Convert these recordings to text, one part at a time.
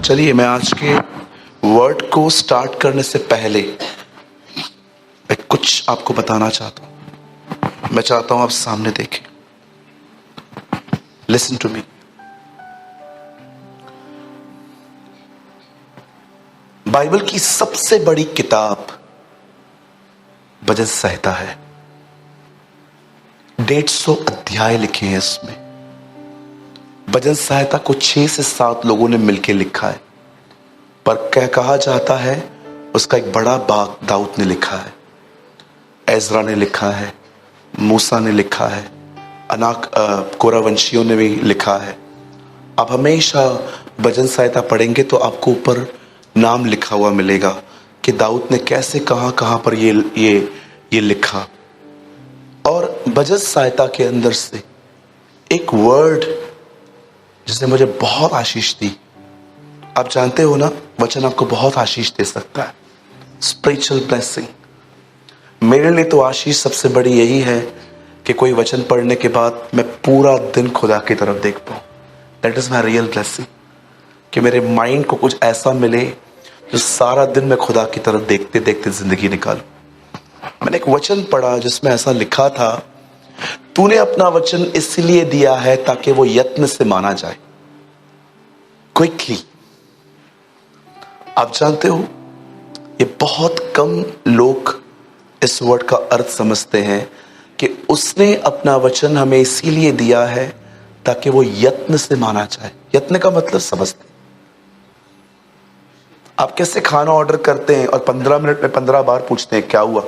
चलिए, मैं आज के वर्ड को स्टार्ट करने से पहले मैं कुछ आपको बताना चाहता हूं। मैं चाहता हूं आप सामने देखें। Listen to me. बाइबल की सबसे बड़ी किताब भजन संहिता है। 150 अध्याय लिखे हैं इसमें। भजन संहिता को 6 से 7 लोगों ने मिलकर लिखा है, पर क्या कहा जाता है उसका एक बड़ा भाग दाऊद ने लिखा है, एजरा ने लिखा है, मूसा ने लिखा है, कोरावंशियों ने भी लिखा है। आप हमेशा भजन संहिता पढ़ेंगे तो आपको ऊपर नाम लिखा हुआ मिलेगा कि दाऊद ने कैसे कहां पर ये लिखा। और भजन संहिता के अंदर से एक वर्ड जिसने मुझे बहुत आशीष दी। आप जानते हो ना, वचन आपको बहुत आशीष दे सकता है। Spiritual blessing. मेरे लिए तो आशीष सबसे बड़ी यही है कि कोई वचन पढ़ने के बाद मैं पूरा दिन खुदा की तरफ देख पाऊं। That is my real blessing. कि मेरे माइंड को कुछ ऐसा मिले जो सारा दिन मैं खुदा की तरफ देखते देखते जिंदगी निकालूं। मैंने एक वचन पढ़ा जिसमें ऐसा लिखा था, तूने अपना वचन इसलिए दिया है ताकि वो यत्न से माना जाए, क्विकली। आप जानते हो, ये बहुत कम लोग इस वर्ड का अर्थ समझते हैं कि उसने अपना वचन हमें इसीलिए दिया है ताकि वो यत्न से माना जाए। यत्न का मतलब समझते हैं? आप कैसे खाना ऑर्डर करते हैं और 15 मिनट में 15 बार पूछते हैं क्या हुआ?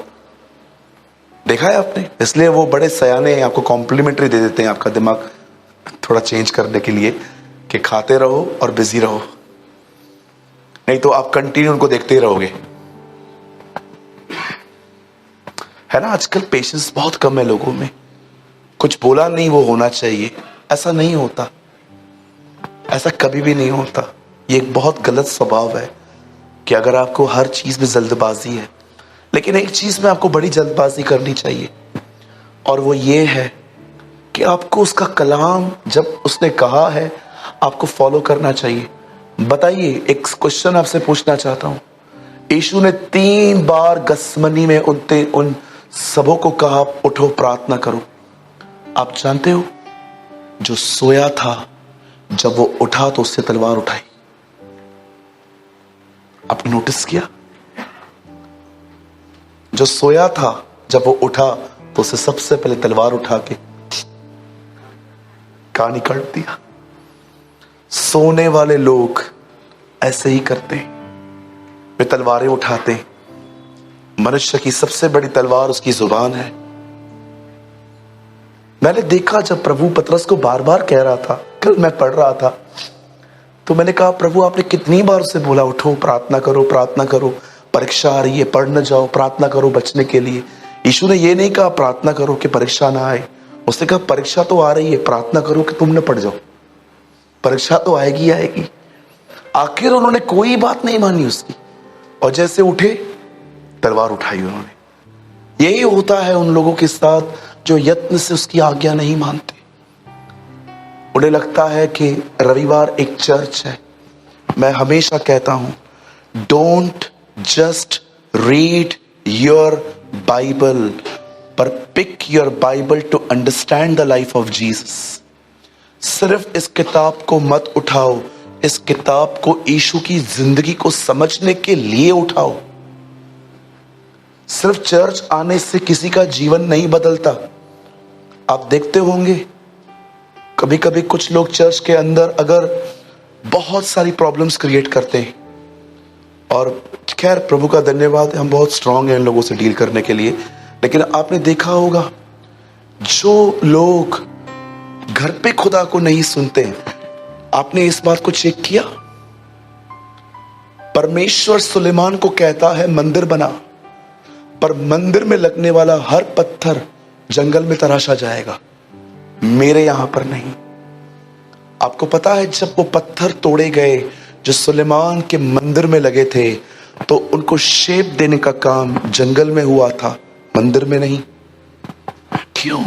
देखा है आपने? इसलिए वो बड़े सयाने हैं, आपको कॉम्प्लीमेंट्री दे देते हैं आपका दिमाग थोड़ा चेंज करने के लिए कि खाते रहो और बिजी रहो, नहीं तो आप कंटिन्यू उनको देखते ही रहोगे। है ना, आजकल पेशेंस बहुत कम है लोगों में। कुछ बोला नहीं वो होना चाहिए, ऐसा नहीं होता, ऐसा कभी भी नहीं होता। ये एक बहुत गलत स्वभाव है कि अगर आपको हर चीज में जल्दबाजी है, लेकिन एक चीज में आपको बड़ी जल्दबाजी करनी चाहिए, और वो ये है कि आपको उसका कलाम जब उसने कहा है आपको फॉलो करना चाहिए। बताइए, एक क्वेश्चन आपसे पूछना चाहता हूं। यीशु ने 3 बार गसमनी में उन सबों को कहा उठो प्रार्थना करो। आप जानते हो, जो सोया था जब वो उठा तो उससे तलवार उठाई। आपने नोटिस किया? जो सोया था जब वो उठा तो उसे सबसे पहले तलवार उठा के कहानी काट दिया। सोने वाले लोग ऐसे ही करते हैं, वे तलवारें उठाते हैं। मनुष्य की सबसे बड़ी तलवार उसकी जुबान है। मैंने देखा जब प्रभु पतरस को बार बार कह रहा था, कल मैं पढ़ रहा था तो मैंने कहा, प्रभु आपने कितनी बार उसे बोला उठो प्रार्थना करो, प्रार्थना करो, परीक्षा आ रही है, पढ़ न जाओ, प्रार्थना करो बचने के लिए। यीशु ने ये नहीं कहा प्रार्थना करो कि परीक्षा ना आए, उसने कहा परीक्षा तो आ रही है, प्रार्थना करो कि तुम न पढ़ जाओ, परीक्षा तो आएगी आएगी। आखिर उन्होंने कोई बात नहीं मानी उसकी, और जैसे उठे तलवार उठाई उन्होंने। यही होता है उन लोगों के साथ जो यत्न से उसकी आज्ञा नहीं मानते। उन्हें लगता है कि रविवार एक चर्च है। मैं हमेशा कहता हूं, don't just read your Bible, पर pick your Bible to understand the life of Jesus. सिर्फ इस किताब को मत उठाओ, इस किताब को यीशु की जिंदगी को समझने के लिए उठाओ। सिर्फ चर्च आने से किसी का जीवन नहीं बदलता। आप देखते होंगे कभी कभी कुछ लोग चर्च के अंदर अगर बहुत सारी प्रॉब्लम्स क्रिएट करते हैं, और खैर प्रभु का धन्यवाद हम बहुत स्ट्रांग हैं इन लोगों से डील करने के लिए, लेकिन आपने देखा होगा जो लोग घर पे खुदा को नहीं सुनते हैं, आपने इस बात को चेक किया? परमेश्वर सुलेमान को कहता है मंदिर बना, पर मंदिर में लगने वाला हर पत्थर जंगल में तराशा जाएगा, मेरे यहां पर नहीं। आपको पता है जब वो पत्थर तोड़े गए जो सुलेमान के मंदिर में लगे थे, तो उनको शेप देने का काम जंगल में हुआ था, मंदिर में नहीं। क्यों?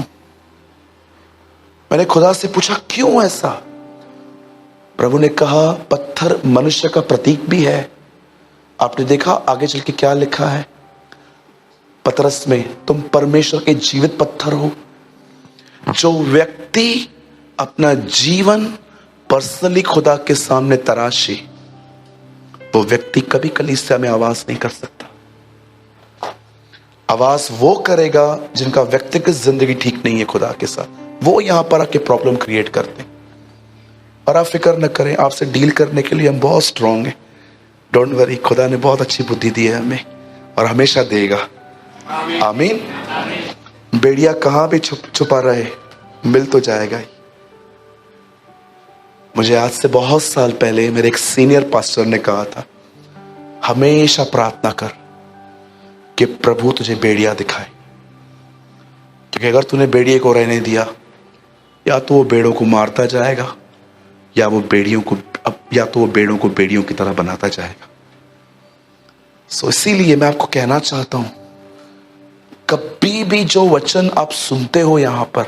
मैंने खुदा से पूछा क्यों ऐसा? प्रभु ने कहा पत्थर मनुष्य का प्रतीक भी है। आपने देखा आगे चल के क्या लिखा है पतरस में, तुम परमेश्वर के जीवित पत्थर हो। जो व्यक्ति अपना जीवन पर्सनली खुदा के सामने तराशे, वो व्यक्ति कभी कलीसिया में आवाज नहीं कर सकता। आवाज वो करेगा जिनका व्यक्तिगत जिंदगी ठीक नहीं है खुदा के साथ, वो यहां पर आके प्रॉब्लम क्रिएट करते हैं। और आप फिक्र न करें, आपसे डील करने के लिए हम बहुत स्ट्रांग हैं। डोंट वरी, खुदा ने बहुत अच्छी बुद्धि दी है हमें और हमेशा देगा। आमीन। बेड़िया कहां भी छुपा रहे, मिल तो जाएगा ही। मुझे आज से बहुत साल पहले मेरे एक सीनियर पास्टर ने कहा था, हमेशा प्रार्थना कर कि प्रभु तुझे बेड़िया दिखाए, क्योंकि अगर तूने बेड़िए को रहने दिया, या तो वो बेड़ों को मारता जाएगा, या वो बेड़ियों को बेड़ियों की तरह बनाता जाएगा। इसीलिए मैं आपको कहना चाहता हूं, कभी भी जो वचन आप सुनते हो यहां पर,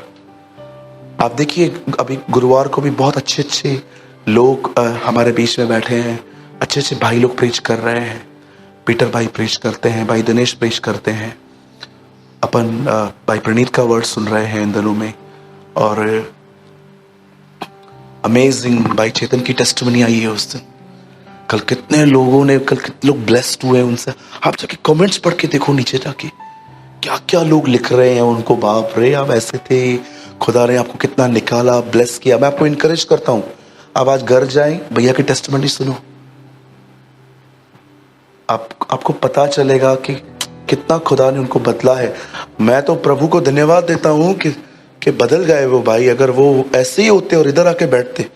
आप देखिए अभी गुरुवार को भी बहुत अच्छे अच्छे लोग हमारे बीच में बैठे हैं, अच्छे अच्छे भाई लोग प्रीच कर रहे हैं। पीटर भाई प्रीच करते हैं, भाई दिनेश प्रीच करते हैं, अपन भाई प्रणीत का वर्ड सुन रहे हैं इन दिनों में, और अमेजिंग भाई चेतन की टेस्टिमनी आई है उस दिन। कल कितने लोग ब्लेस्ड हुए उनसे। आप जाके कमेंट्स पढ़ के देखो, नीचे जाके क्या क्या लोग लिख रहे हैं उनको, बाप रे आप ऐसे थे, खुदा ने आपको कितना निकाला, ब्लेस किया। मैं आपको इनकरेज करता हूं, आप आज घर जाएं, भैया की टेस्टिमनी सुनो, आपको पता चलेगा कि कितना खुदा ने उनको बदला है। मैं तो प्रभु को धन्यवाद देता हूं कि बदल गए वो भाई। अगर वो ऐसे ही होते और इधर आके बैठते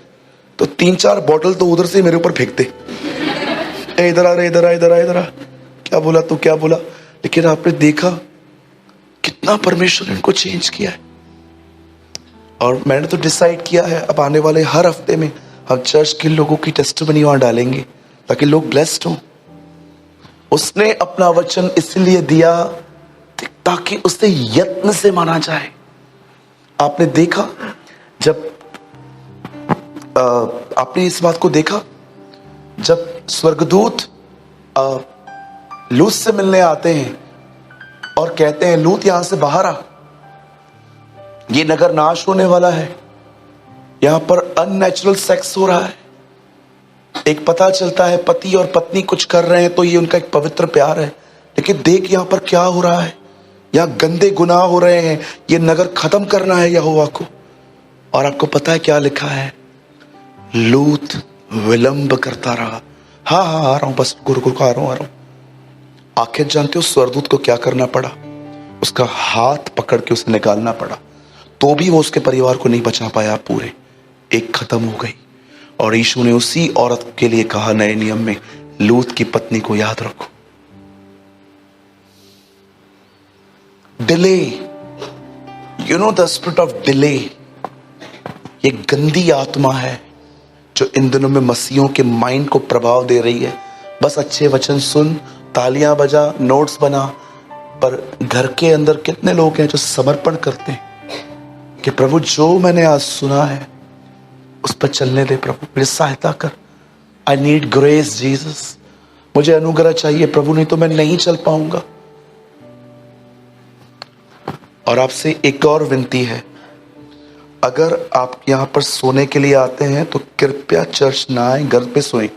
तो 3-4 बॉटल तो उधर से मेरे ऊपर फेंकते, इधर आ रहे, इधर आ, इधर आ, इधर आ, क्या बोला तू, क्या बोला। लेकिन आपने देखा कितना परमेश्वर ने इनको चेंज किया है। और मैंने तो डिसाइड किया है, अब आने वाले हर हफ्ते में हम चर्च के लोगों की टेस्टिमनी वहां डालेंगे ताकि लोग ब्लेस्ड हों। उसने अपना वचन इसलिए दिया ताकि उसे यत्न से माना जाए। आपने देखा जब आपने इस बात को देखा, जब स्वर्गदूत लूत से मिलने आते हैं और कहते हैं लूत यहां से बाहर आ, ये नगर नाश होने वाला है, यहां पर अननेचुरल सेक्स हो रहा है। एक पता चलता है पति और पत्नी कुछ कर रहे हैं तो ये उनका एक पवित्र प्यार है, लेकिन देख यहां पर क्या हो रहा है, यहां गंदे गुनाह हो रहे हैं, ये नगर खत्म करना है यहोवा को। और आपको पता है क्या लिखा है, लूत विलंब करता रहा। हाँ आ रहा हूं, बस गुरु आ रहा हूं। आखिर जानते हो स्वर्गदूत को क्या करना पड़ा, उसका हाथ पकड़ के उसे निकालना पड़ा, तो भी वो उसके परिवार को नहीं बचा पाया। पूरे एक खत्म हो गई। और यीशु ने उसी औरत के लिए कहा नए नियम में, लूत की पत्नी को याद रखो। Delay, you know the spirit of delay, ये गंदी आत्मा है जो इन दिनों में मसीहों के माइंड को प्रभाव दे रही है। बस अच्छे वचन सुन, तालियां बजा, नोट्स बना, पर घर के अंदर कितने लोग हैं जो समर्पण करते हैं कि प्रभु जो मैंने आज सुना है उस पर चलने दे, प्रभु मेरी सहायता कर। आई नीड ग्रेस जीसस, मुझे अनुग्रह चाहिए प्रभु, नहीं तो मैं नहीं चल पाऊंगा। और आपसे एक और विनती है, अगर आप यहां पर सोने के लिए आते हैं तो कृपया चर्च ना आए, घर पे सोएं।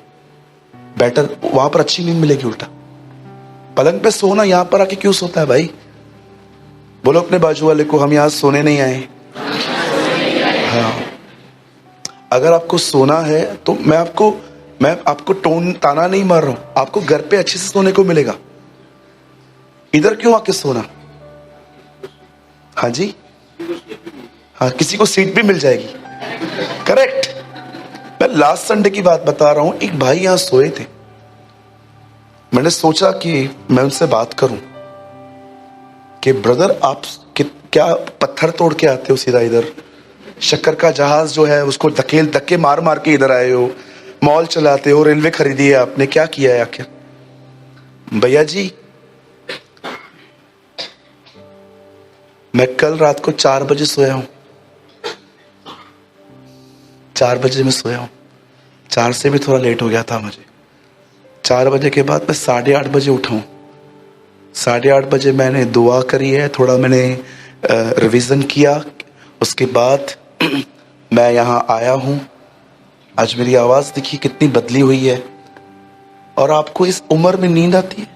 बेटर, वहां पर अच्छी नींद मिलेगी। उल्टा पलंग पे सोना, यहां पर आके क्यों सोता है भाई? बोलो अपने बाजू वाले को, हम यहां सोने नहीं आए। हाँ, अगर आपको सोना है तो मैं आपको ताना नहीं मार रहा हूं, आपको घर पे अच्छे से सोने को मिलेगा। इधर क्यों आके सोना? हाँ जी, हाँ, किसी को सीट भी मिल जाएगी। करेक्ट। मैं लास्ट संडे की बात बता रहा हूं, एक भाई यहां सोए थे। मैंने सोचा कि मैं उनसे बात करूं कि ब्रदर आप क्या पत्थर तोड़ के आते हो सीधा इधर, शक्कर का जहाज जो है उसको धक्के मार मार के इधर आए हो, मॉल चलाते हो, रेलवे खरीदी है आपने, क्या किया है आखिर? भैया जी, मैं कल रात को 4 बजे सोया हूं, 4 बजे में सोया हूं। 4 से भी थोड़ा लेट हो गया था मुझे। 4 बजे के बाद मैं 8:30 बजे उठा हूँ। 8:30 बजे मैंने दुआ करी है, थोड़ा मैंने रिवीजन किया, उसके बाद मैं यहाँ आया हूँ। आज मेरी आवाज़ देखिए कितनी बदली हुई है। और आपको इस उम्र में नींद आती है?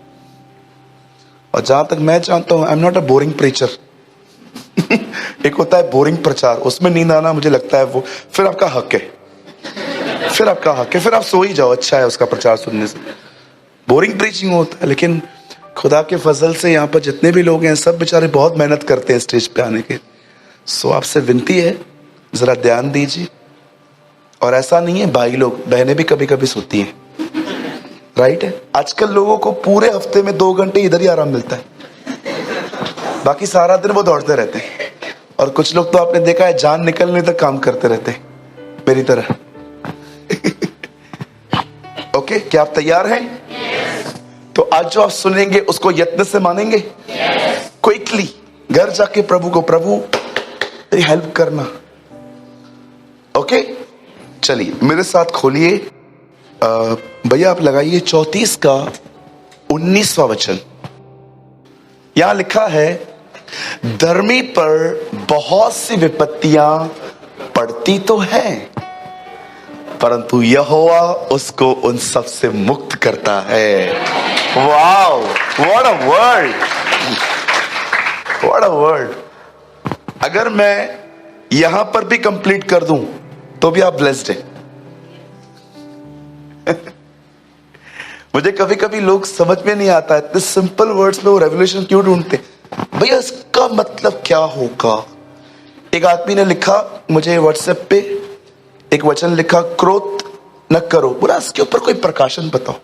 और जहां तक मैं जानता हूं, I am not a boring preacher. एक होता है बोरिंग प्रचार, उसमें नींद आना मुझे लगता है वो फिर आपका हक है, फिर आपका हक है, फिर आप सो ही जाओ, अच्छा है उसका प्रचार सुनने से। बोरिंग प्रीचिंग होता है। लेकिन खुदा के फजल से यहाँ पर जितने भी लोग हैं सब बेचारे बहुत मेहनत करते हैं स्टेज पे आने के। सो आपसे विनती है जरा ध्यान दीजिए। और ऐसा नहीं है, भाई लोग बहनें भी कभी कभी सोती हैं, राइट है। आजकल लोगों को पूरे हफ्ते में 2 घंटे इधर ही आराम मिलता है, बाकी सारा दिन वो दौड़ते रहते हैं। और कुछ लोग तो आपने देखा है जान निकलने तक काम करते रहते हैं, मेरी तरह। ओके, क्या आप तैयार हैं? तो आज जो आप सुनेंगे उसको यत्न से मानेंगे। क्विकली घर जाके प्रभु को, प्रभु मेरी हेल्प करना। ओके, चलिए मेरे साथ खोलिए। भैया आप लगाइए 34 का 19वां वचन। यहां लिखा है, धर्मी पर बहुत सी विपत्तियां पड़ती तो हैं, परंतु यहोवा उसको उन सब से मुक्त करता है। Wow, what a word, what a word. अगर मैं यहां पर भी कंप्लीट कर दूं तो भी आप ब्लेस्ड हैं। मुझे कभी कभी लोग समझ में नहीं आता इतने सिंपल वर्ड्स में वो रेवोल्यूशन क्यों ढूंढते। भैया इसका मतलब क्या होगा? एक आदमी ने लिखा मुझे व्हाट्सएप पे, एक वचन लिखा, क्रोध न करो। बोला इसके ऊपर कोई प्रकाशन बताओ।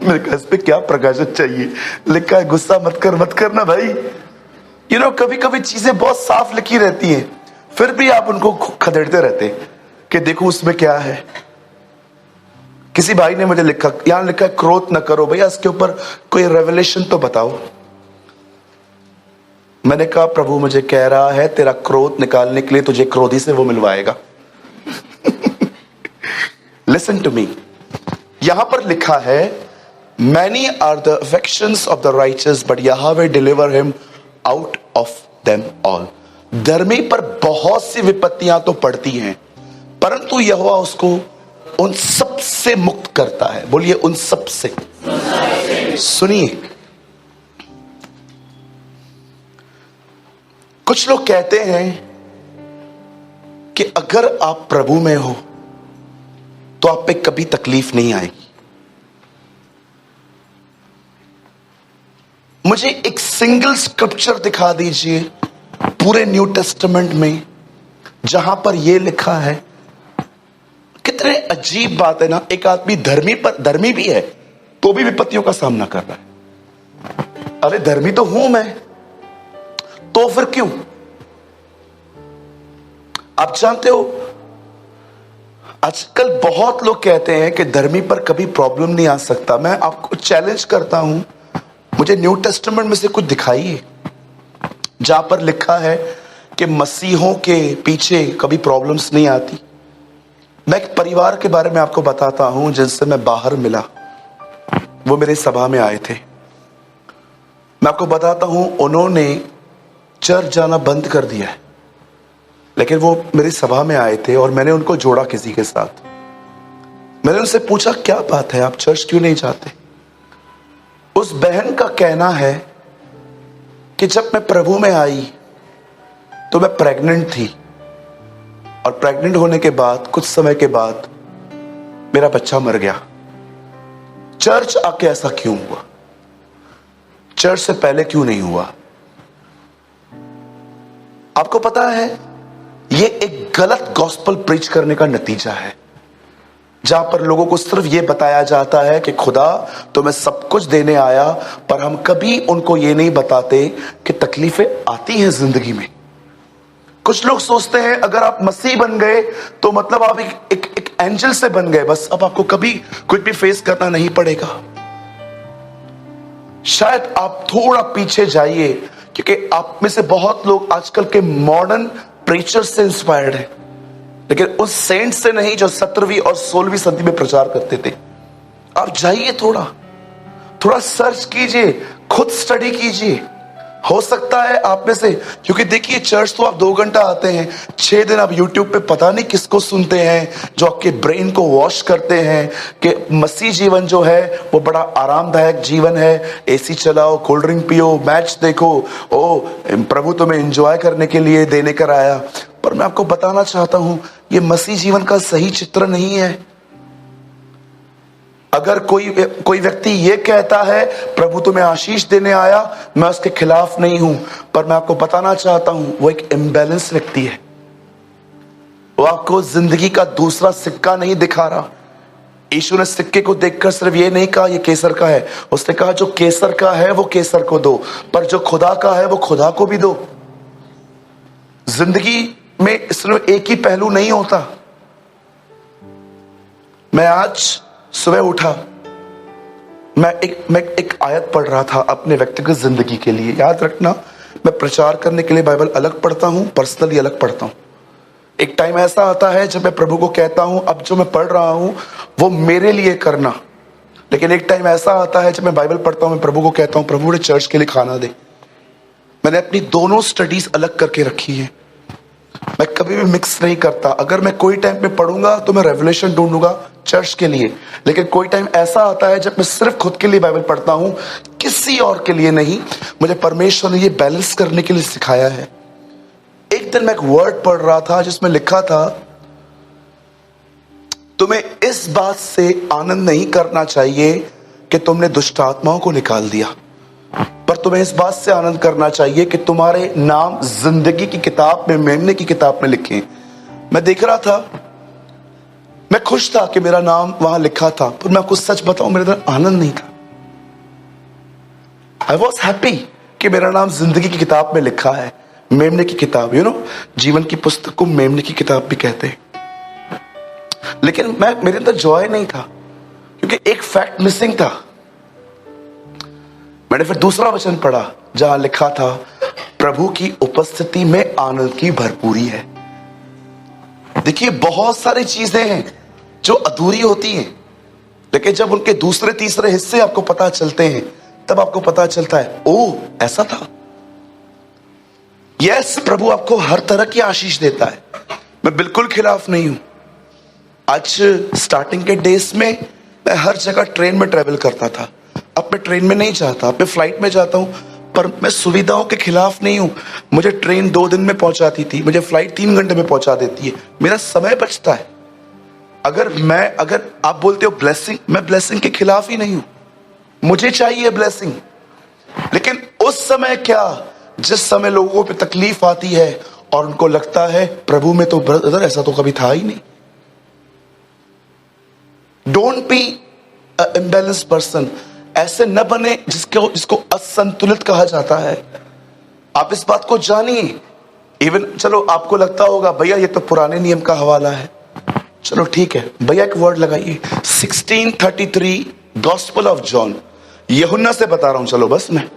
मेरे कहा इस पे क्या प्रकाशन चाहिए? लिखा है गुस्सा मत कर, मत करना भाई। कभी कभी चीजें बहुत साफ लिखी रहती हैं, फिर भी आप उनको खदेड़ते रहते हैं कि देखो उसमें क्या है। किसी भाई ने मुझे लिखा, यहां लिखा है क्रोध न करो। भैया इसके ऊपर कोई रेवलेशन तो बताओ। मैंने कहा प्रभु मुझे कह रहा है तेरा क्रोध निकालने के लिए तुझे क्रोधी से वो मिलवाएगा। लिसन टू मी, यहां पर लिखा है, many are the affections of the righteous but Jehovah deliver him out of them all. धर्मी पर बहुत सी विपत्तियां तो पड़ती हैं, परंतु यहोवा उसको उन सब से मुक्त करता है। बोलिए उन सब से। सुनिए, कुछ लोग कहते हैं कि अगर आप प्रभु में हो तो आप पे कभी तकलीफ नहीं आएगी। मुझे एक सिंगल स्क्रिप्चर दिखा दीजिए पूरे न्यू टेस्टामेंट में जहां पर यह लिखा है। कितने अजीब बात है ना, एक आदमी धर्मी भी है तो भी विपत्तियों का सामना कर रहा है। अरे धर्मी तो हूं मैं, तो फिर क्यों? आप जानते हो आजकल बहुत लोग कहते हैं कि धर्मी पर कभी प्रॉब्लम नहीं आ सकता। मैं आपको चैलेंज करता हूं, मुझे न्यू टेस्टामेंट में से कुछ दिखाइए जहां पर लिखा है कि मसीहों के पीछे कभी प्रॉब्लम्स नहीं आती। मैं एक परिवार के बारे में आपको बताता हूं जिनसे मैं बाहर मिला, वो मेरे सभा में आए थे। मैं आपको बताता हूं, उन्होंने चर्च जाना बंद कर दिया है, लेकिन वो मेरी सभा में आए थे और मैंने उनको जोड़ा किसी के साथ। मैंने उनसे पूछा क्या बात है, आप चर्च क्यों नहीं जाते? उस बहन का कहना है कि जब मैं प्रभु में आई तो मैं प्रेग्नेंट थी, और प्रेग्नेंट होने के बाद कुछ समय के बाद मेरा बच्चा मर गया। चर्च आके ऐसा क्यों हुआ? चर्च से पहले क्यों नहीं हुआ? आपको पता है ये एक गलत गॉस्पेल प्रीच करने का नतीजा है, जहां पर लोगों को सिर्फ ये बताया जाता है कि खुदा तुम्हें सब कुछ देने आया, पर हम कभी उनको ये नहीं बताते कि तकलीफें आती हैं जिंदगी में। कुछ लोग सोचते हैं अगर आप मसीह बन गए तो मतलब आप एक एंजल से बन गए, बस अब आपको कभी कुछ भी फेस करना नहीं पड़ेगा। शायद आप थोड़ा पीछे जाइए, क्योंकि आप में से बहुत लोग आजकल के मॉडर्न प्रीचर से इंस्पायर्ड हैं। लेकिन उस सेंट से नहीं जो 17वीं और 16वीं सदी में प्रचार करते थे। आप जाइए, थोड़ा सर्च कीजिए, खुद स्टडी कीजिए। हो सकता है आप में से, क्योंकि देखिए चर्च तो आप 2 घंटा आते हैं, 6 दिन आप यूट्यूब पे पता नहीं किसको सुनते हैं जो आपके ब्रेन को वॉश करते हैं कि मसीह जीवन जो है वो बड़ा आरामदायक जीवन है। एसी चलाओ, कोल्ड ड्रिंक पियो, मैच देखो, ओ प्रभु तुम्हें एंजॉय करने के लिए देने कर आया। पर मैं आपको बताना चाहता हूं, ये मसीह जीवन का सही चित्र नहीं है। अगर कोई व्यक्ति ये कहता है प्रभु तुम्हें आशीष देने आया, मैं उसके खिलाफ नहीं हूं, पर मैं आपको बताना चाहता हूं वो एक इम्बैलेंस व्यक्ति है। वो आपको जिंदगी का दूसरा सिक्का नहीं दिखा रहा। यीशु ने सिक्के को देखकर सिर्फ ये नहीं कहा ये केसर का है, उसने कहा जो केसर का है वो केसर को दो, पर जो खुदा का है वो खुदा को भी दो। जिंदगी में सिर्फ एक ही पहलू नहीं होता। मैं आज सुबह उठा, मैं एक आयत पढ़ रहा था अपने व्यक्तिगत जिंदगी के लिए। याद रखना, मैं प्रचार करने के लिए बाइबल अलग पढ़ता हूं, पर्सनली अलग पढ़ता हूं। एक टाइम ऐसा आता है जब मैं प्रभु को कहता हूं अब जो मैं पढ़ रहा हूं वो मेरे लिए करना। लेकिन एक टाइम ऐसा आता है जब मैं बाइबल पढ़ता हूं, मैं प्रभु को कहता हूं प्रभु मुझे चर्च के लिए खाना दे। मैंने अपनी दोनों स्टडीज अलग करके रखी है। मैं कभी भी मिक्स नहीं करता। अगर मैं कोई टाइम पे पढ़ूंगा तो मैं रेवलेशन ढूंढूंगा चर्च के लिए, लेकिन कोई टाइम ऐसा आता है जब मैं सिर्फ खुद के लिए बाइबल पढ़ता हूं, किसी और के लिए नहीं। मुझे परमेश्वर ने ये बैलेंस करने के लिए सिखाया है। एक दिन मैं एक वर्ड पढ़ रहा था जिसमें लिखा था तुम्हें इस बात से आनंद नहीं करना चाहिए कि तुमने दुष्ट आत्माओं को निकाल दिया, पर तुम्हें इस बात से आनंद करना चाहिए कि तुम्हारे नाम जिंदगी की किताब में, मेमने की किताब में लिखे। मैं देख रहा था, मैं खुश था कि मेरा नाम वहां लिखा था, पर मैं आपको सच बताऊं मेरे अंदर आनंद नहीं था। आई वॉज हैप्पी कि मेरा नाम जिंदगी की किताब में लिखा है, मेमने की किताब। जीवन की पुस्तक को मेमने की किताब भी कहते हैं। लेकिन मेरे अंदर जॉय नहीं था क्योंकि एक फैक्ट मिसिंग था। मैंने फिर दूसरा वचन पढ़ा जहां लिखा था प्रभु की उपस्थिति में आनंद की भरपूरी है। देखिए बहुत सारी चीजें हैं जो अधूरी होती हैं, लेकिन जब उनके दूसरे तीसरे हिस्से आपको पता चलते हैं तब आपको पता चलता है ओ ऐसा था। यस, प्रभु आपको हर तरह की आशीष देता है, मैं बिल्कुल खिलाफ नहीं हूं। आज स्टार्टिंग के डेज में मैं हर जगह ट्रेन में ट्रेवल करता था। अब मैं ट्रेन में नहीं जाता, अब मैं फ्लाइट में जाता हूं, पर मैं सुविधाओं के खिलाफ नहीं हूं। मुझे ट्रेन 2 दिन में पहुंचाती थी, मुझे फ्लाइट 3 घंटे में पहुंचा देती है, मेरा समय बचता है। अगर आप बोलते हो ब्लेसिंग, मैं ब्लेसिंग के खिलाफ ही नहीं हूं, मुझे चाहिए ब्लेसिंग। लेकिन उस समय क्या, जिस समय लोगों पे तकलीफ आती है और उनको लगता है प्रभु में तो ब्रदर ऐसा तो कभी था ही नहीं। Don't be imbalance person. ऐसे न बने जिसको असंतुलित कहा जाता है। आप इस बात को जानिए। इवन चलो आपको लगता होगा भैया ये तो पुराने नियम का हवाला है, चलो ठीक है भैया एक वर्ड लगाइए 1633 गॉस्पेल ऑफ जॉन, यूहन्ना से बता रहा हूं। चलो बस मैं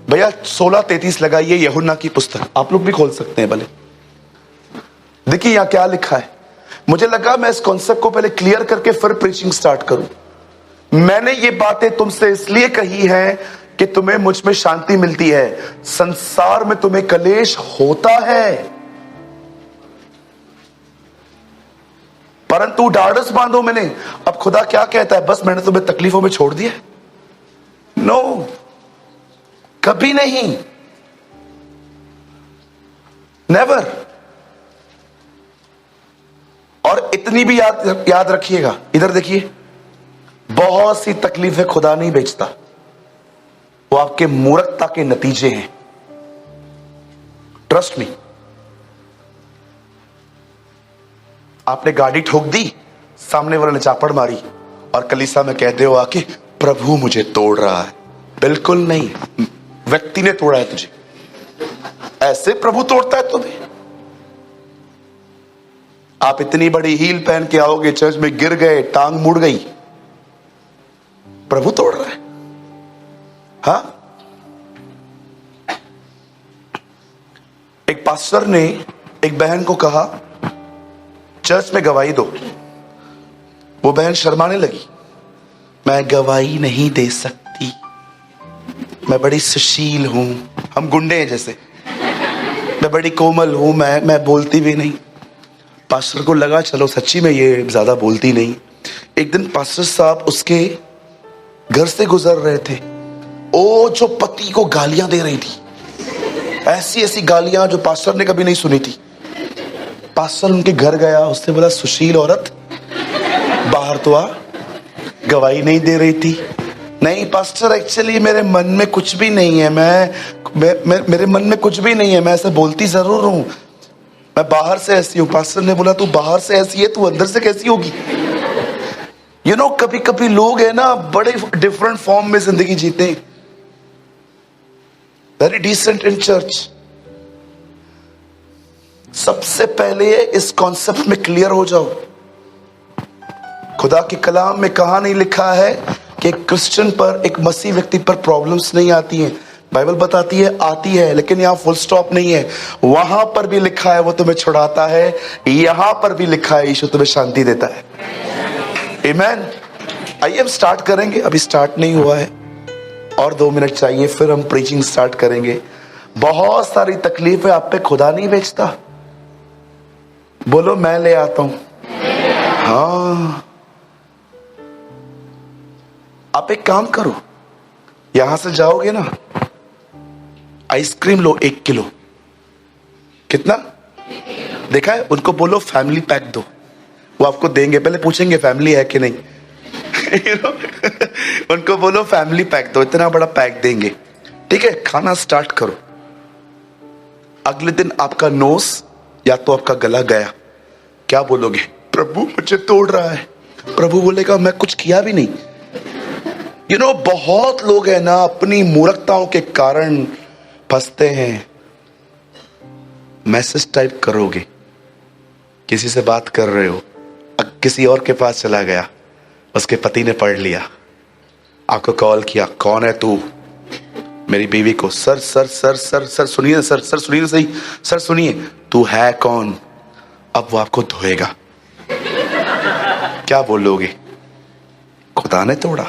भैया 1633 लगाइए, यूहन्ना की पुस्तक, आप लोग भी खोल सकते हैं भले। देखिए यहां क्या लिखा है। मुझे लगा मैं इस कॉन्सेप्ट को पहले क्लियर करके फिर प्रीचिंग स्टार्ट करूं। मैंने ये बातें तुमसे इसलिए कही हैं कि तुम्हें मुझ में शांति मिलती है, संसार में तुम्हें कलेश होता है, परंतु ढाढ़स बांधो मैंने। अब खुदा क्या कहता है, बस मैंने तुम्हें तकलीफों में छोड़ दिया? नो, कभी नहीं, नेवर। और इतनी भी याद रखिएगा, इधर देखिए, बहुत सी तकलीफें खुदा नहीं बेचता, वो आपके मूर्खता के नतीजे हैं। Trust me. आपने गाड़ी ठोक दी, सामने वाले ने चापड़ मारी और कलीसिया में कहते हो आके प्रभु मुझे तोड़ रहा है। बिल्कुल नहीं, व्यक्ति ने तोड़ा है तुझे। ऐसे प्रभु तोड़ता है तुम्हें? आप इतनी बड़ी हील पहन के आओगे चर्च में, गिर गए, टांग मुड़ गई, प्रभु तोड़ रहा है। हाँ, एक पास्टर ने एक बहन को कहा चर्च में गवाही दो। वो बहन शर्माने लगी, मैं गवाही नहीं दे सकती, मैं बड़ी सुशील हूं, हम गुंडे हैं जैसे, मैं बड़ी कोमल हूं, मैं बोलती भी नहीं। पास्टर को लगा चलो सच्ची में ये ज्यादा बोलती नहीं। एक दिन पास्टर साहब उसके घर से गुजर रहे थे। ओ जो पति को गालियां दे रही थी, ऐसी ऐसी गालियां जो पास्टर ने कभी नहीं सुनी थी। पास्टर उनके घर गया, उसने बोला सुशील औरत बाहर तो आ, गवाही नहीं दे रही थी। नहीं पास्टर, एक्चुअली मेरे मन में कुछ भी नहीं है, मेरे मन में कुछ भी नहीं है, मैं ऐसे बोलती जरूर हूं, मैं बाहर से ऐसी हूं। पास्टर ने बोला तू बाहर से ऐसी है, तू अंदर से कैसी होगी? यू नो, कभी कभी लोग है ना बड़े डिफरेंट फॉर्म में जिंदगी जीते हैं। Very decent in church. सबसे पहले इस कॉन्सेप्ट में क्लियर हो जाओ। खुदा के कलाम में कहां नहीं लिखा है कि एक क्रिश्चियन पर, एक मसीह व्यक्ति पर प्रॉब्लम्स नहीं आती हैं। बाइबल बताती है आती है, लेकिन यहां फुल स्टॉप नहीं है। वहां पर भी लिखा है वो तुम्हें छुड़ाता है, यहां पर भी लिखा है यीशु तुम्हें शांति देता है। आमीन। आइए हम स्टार्ट करेंगे, अभी स्टार्ट नहीं हुआ है, और 2 मिनट चाहिए फिर हम प्रीचिंग स्टार्ट करेंगे। बहुत सारी तकलीफें आप पे खुदा नहीं बेचता। बोलो मैं ले आता हूं। हाँ, आप एक काम करो, यहां से जाओगे ना, आइसक्रीम लो 1 किलो। कितना देखा है? उनको बोलो फैमिली पैक दो, वो आपको देंगे। पहले पूछेंगे फैमिली है कि नहीं उनको बोलो फैमिली पैक दो, इतना बड़ा पैक देंगे। ठीक है, खाना स्टार्ट करो। अगले दिन आपका नोस या तो आपका गला गया, क्या बोलोगे? प्रभु मुझे तोड़ रहा है। प्रभु बोलेगा मैं कुछ किया भी नहीं। यू नो, बहुत लोग हैं ना अपनी मूर्खताओं के कारण फंसते हैं। मैसेज टाइप करोगे, किसी से बात कर रहे हो, किसी और के पास चला गया, उसके पति ने पढ़ लिया, आपको कॉल किया, कौन है तू? मेरी बीवी को। Sir sir sir sir sir सुनिए, सर सर सुनिए सही, सर सुनिए, तू है कौन? अब वो आपको धोएगा। क्या बोलोगे? खुदा ने तोड़ा,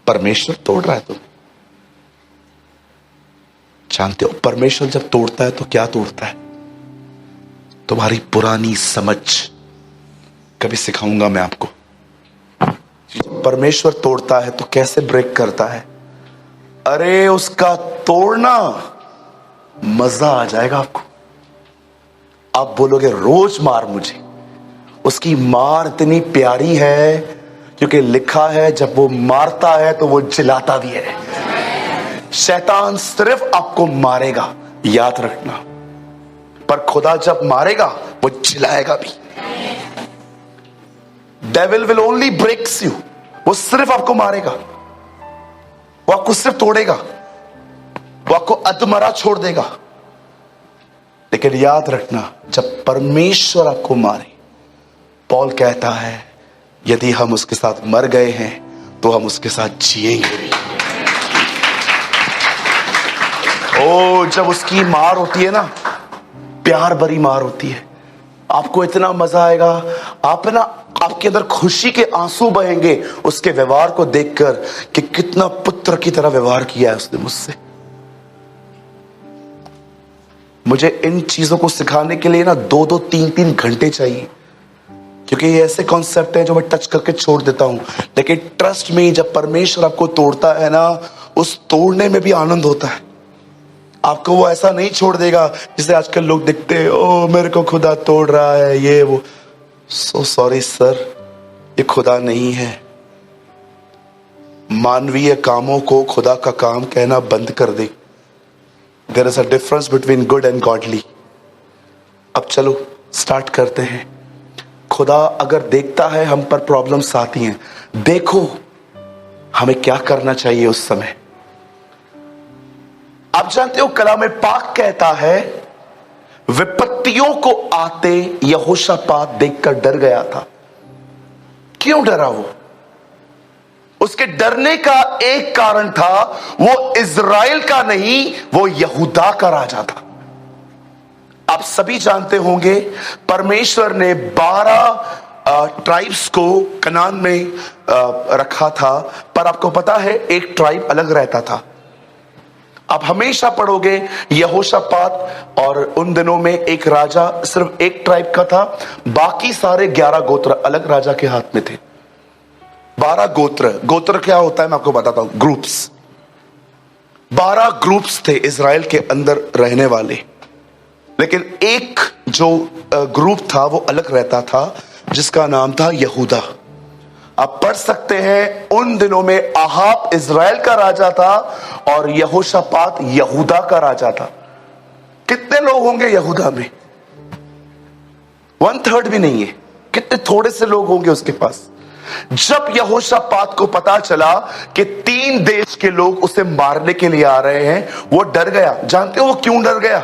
परमेश्वर तोड़ रहा है। तुम जानते हो परमेश्वर जब तोड़ता है तो क्या तोड़ता है? तुम्हारी पुरानी समझ। कभी सिखाऊंगा मैं आपको। परमेश्वर तोड़ता है तो कैसे ब्रेक करता है। अरे उसका तोड़ना मजा आ जाएगा आपको। आप बोलोगे रोज मार मुझे। उसकी मार इतनी प्यारी है क्योंकि लिखा है जब वो मारता है तो वो जिलाता भी है। शैतान सिर्फ आपको मारेगा, याद रखना, पर खुदा जब मारेगा वो जिलाएगा भी। Devil will only breaks you, वो सिर्फ आपको मारेगा, वो आपको सिर्फ तोड़ेगा, वो आपको अधमरा छोड़ देगा। लेकिन याद रखना जब परमेश्वर आपको मारे, पौल कहता है यदि हम उसके साथ मर गए हैं तो हम उसके साथ जिएंगे भी। ओ जब उसकी मार होती है ना, प्यार भरी मार होती है, आपको इतना मजा आएगा, आप ना, आपके अंदर खुशी के आंसू बहेंगे उसके व्यवहार को देखकर कि कितना पुत्र की तरह व्यवहार किया है उसने मुझसे। मुझे इन चीजों को सिखाने के लिए ना 2-2, 3-3 घंटे चाहिए, क्योंकि ये ऐसे कॉन्सेप्ट हैं जो मैं टच करके छोड़ देता हूं। लेकिन ट्रस्ट में जब परमेश्वर आपको तोड़ता है ना, उस तोड़ने में भी आनंद होता है। आपको वो ऐसा नहीं छोड़ देगा जिसे आजकल लोग दिखते हैं, ओ मेरे को खुदा तोड़ रहा है, ये वो। सो सॉरी सर, ये खुदा नहीं है। मानवीय कामों को खुदा का काम कहना बंद कर दे। There is a difference between good and godly. अब चलो स्टार्ट करते हैं। खुदा अगर देखता है हम पर प्रॉब्लम्स आती हैं, देखो हमें क्या करना चाहिए उस समय। आप जानते हो कलाम पाक कहता है विपत्तियों को आते यहोशापात देखकर डर गया था। क्यों डरा वो? उसके डरने का एक कारण था, वो इज़राइल का नहीं, वो यहूदा का राजा था। आप सभी जानते होंगे परमेश्वर ने 12 ट्राइब्स को कनान में रखा था, पर आपको पता है एक ट्राइब अलग रहता था। आप हमेशा पढ़ोगे यहोशापात, और उन दिनों में एक राजा सिर्फ एक ट्राइब का था, बाकी सारे 11 गोत्र अलग राजा के हाथ में थे। 12 गोत्र, गोत्र क्या होता है मैं आपको बताता हूं, ग्रुप्स। 12 ग्रुप्स थे इजराइल के अंदर रहने वाले, लेकिन एक जो ग्रुप था वो अलग रहता था, जिसका नाम था यहूदा। आप पढ़ सकते हैं उन दिनों में आहाब इजराइल का राजा था और यहोशापात यहूदा का राजा था। कितने लोग होंगे यहूदा में? 1/3 भी नहीं है। कितने थोड़े से लोग होंगे उसके पास। जब यहोशापात को पता चला कि 3 देश के लोग उसे मारने के लिए आ रहे हैं, वो डर गया। जानते हो वो क्यों डर गया?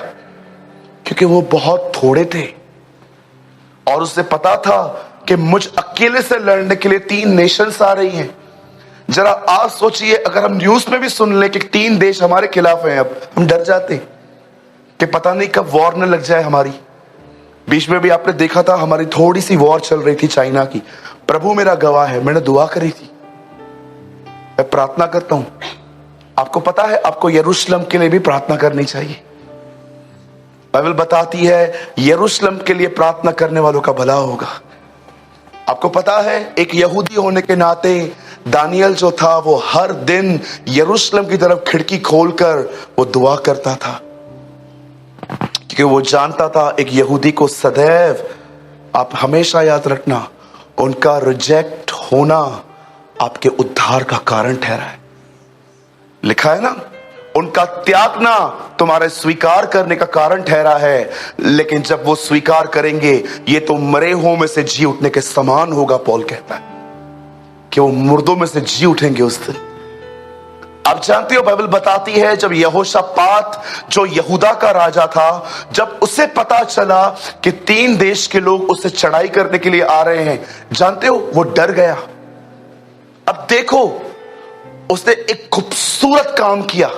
क्योंकि वो बहुत थोड़े थे और उसे पता था कि मुझ अकेले से लड़ने के लिए 3 नेशंस आ रही हैं। जरा आप सोचिए, अगर हम न्यूज में भी सुन ले कि 3 देश हमारे खिलाफ हैं, अब हम डर जाते कि पता नहीं कब वॉर न लग जाए हमारी। बीच में भी आपने देखा था हमारी थोड़ी सी वॉर चल रही थी चाइना की। प्रभु मेरा गवाह है, मैंने दुआ करी थी, मैं प्रार्थना करता हूं। आपको पता है आपको यरूशलेम के लिए भी प्रार्थना करनी चाहिए। बाइबल बताती है यरूशलेम के लिए प्रार्थना करने वालों का भला होगा। आपको पता है एक यहूदी होने के नाते दानियल जो था वो हर दिन यरूशलेम की तरफ खिड़की खोलकर वो दुआ करता था, क्योंकि वो जानता था एक यहूदी को सदैव, आप हमेशा याद रखना, उनका रिजेक्ट होना आपके उद्धार का कारण ठहरा है। लिखा है ना, उनका त्यागना तुम्हारे स्वीकार करने का कारण ठहरा है, लेकिन जब वो स्वीकार करेंगे ये तो मरे हुओं में से जी उठने के समान होगा। पौल कहता है कि वो मुर्दों में से जी उठेंगे उस दिन। आप जानते हो बाइबल बताती है जब यहोशापात जो यहूदा का राजा था, जब उसे पता चला कि 3 देश के लोग उसे चढ़ाई करने के लिए आ रहे हैं, जानते हो वो डर गया। अब देखो उसने एक खूबसूरत काम किया,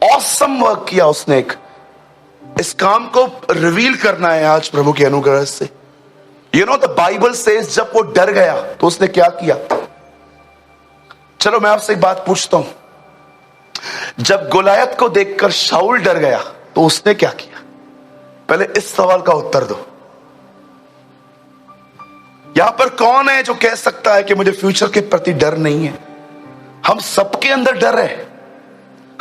ऑसम वर्क किया उसने। एक इस काम को रिवील करना है आज प्रभु के अनुग्रह से। You know the Bible says जब वो डर गया तो उसने क्या किया? चलो मैं आपसे एक बात पूछता हूं, जब गोलायत को देखकर शाऊल डर गया तो उसने क्या किया? पहले इस सवाल का उत्तर दो। यहां पर कौन है जो कह सकता है कि मुझे फ्यूचर के प्रति डर नहीं है? हम सबके अंदर डर है,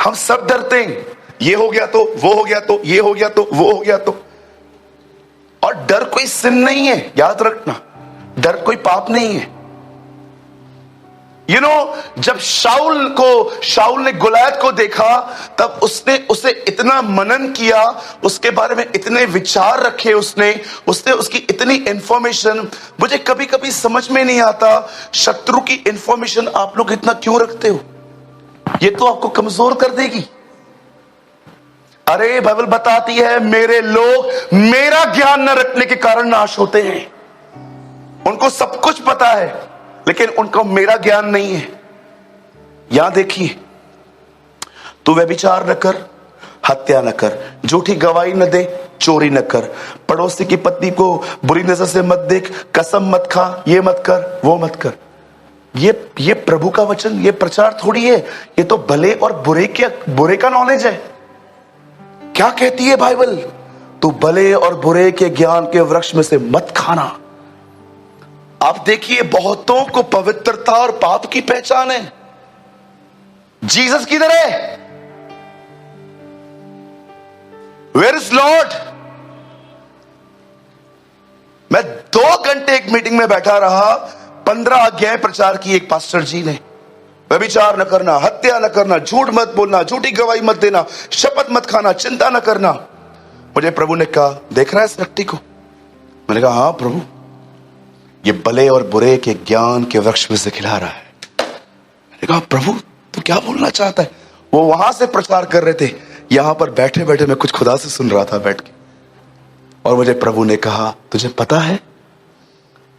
हम सब डरते हैं। ये हो गया तो वो हो गया तो ये हो गया तो वो हो गया तो। और डर कोई सिन नहीं है, याद रखना, डर कोई पाप नहीं है। यू नो जब शाऊल ने गोलायत को देखा, तब उसने उसे इतना मनन किया, उसके बारे में इतने विचार रखे उसने उसकी इतनी इंफॉर्मेशन। मुझे कभी कभी समझ में नहीं आता शत्रु की इंफॉर्मेशन आप लोग इतना क्यों रखते हो? ये तो आपको कमजोर कर देगी। अरे बाइबल बताती है मेरे लोग मेरा ज्ञान न रखने के कारण नाश होते हैं। उनको सब कुछ पता है लेकिन उनको मेरा ज्ञान नहीं है। यहां देखिए, तू व्यभिचार न कर, हत्या न कर, झूठी गवाही न दे, चोरी न कर, पड़ोसी की पत्नी को बुरी नजर से मत देख, कसम मत खा, ये मत कर, वो मत कर। ये प्रभु का वचन, ये प्रचार थोड़ी है, ये तो भले और बुरे का नॉलेज है। क्या कहती है बाइबल? तू भले और बुरे के ज्ञान के वृक्ष में से मत खाना। आप देखिए बहुतों को पवित्रता और पाप की पहचान है। जीसस किधर है? Where is Lord? मैं 2 घंटे एक मीटिंग में बैठा रहा, 15 आज्ञाएं प्रचार की एक पास्टर जी ने। व्यभिचार न करना, हत्या न करना, झूठ मत बोलना, झूठी गवाही मत देना, शपथ मत खाना, चिंता न करना। मुझे प्रभु ने कहा, देख रहा है इस व्यक्ति को? मैंने कहा हाँ प्रभु, ये भले और बुरे के ज्ञान के वृक्ष में से खिला रहा है। मैंने कहा प्रभु तू क्या बोलना चाहता है? वो वहां से प्रचार कर रहे थे, यहां पर बैठे बैठे मैं कुछ खुदा से सुन रहा था बैठ के। और मुझे प्रभु ने कहा तुझे पता है,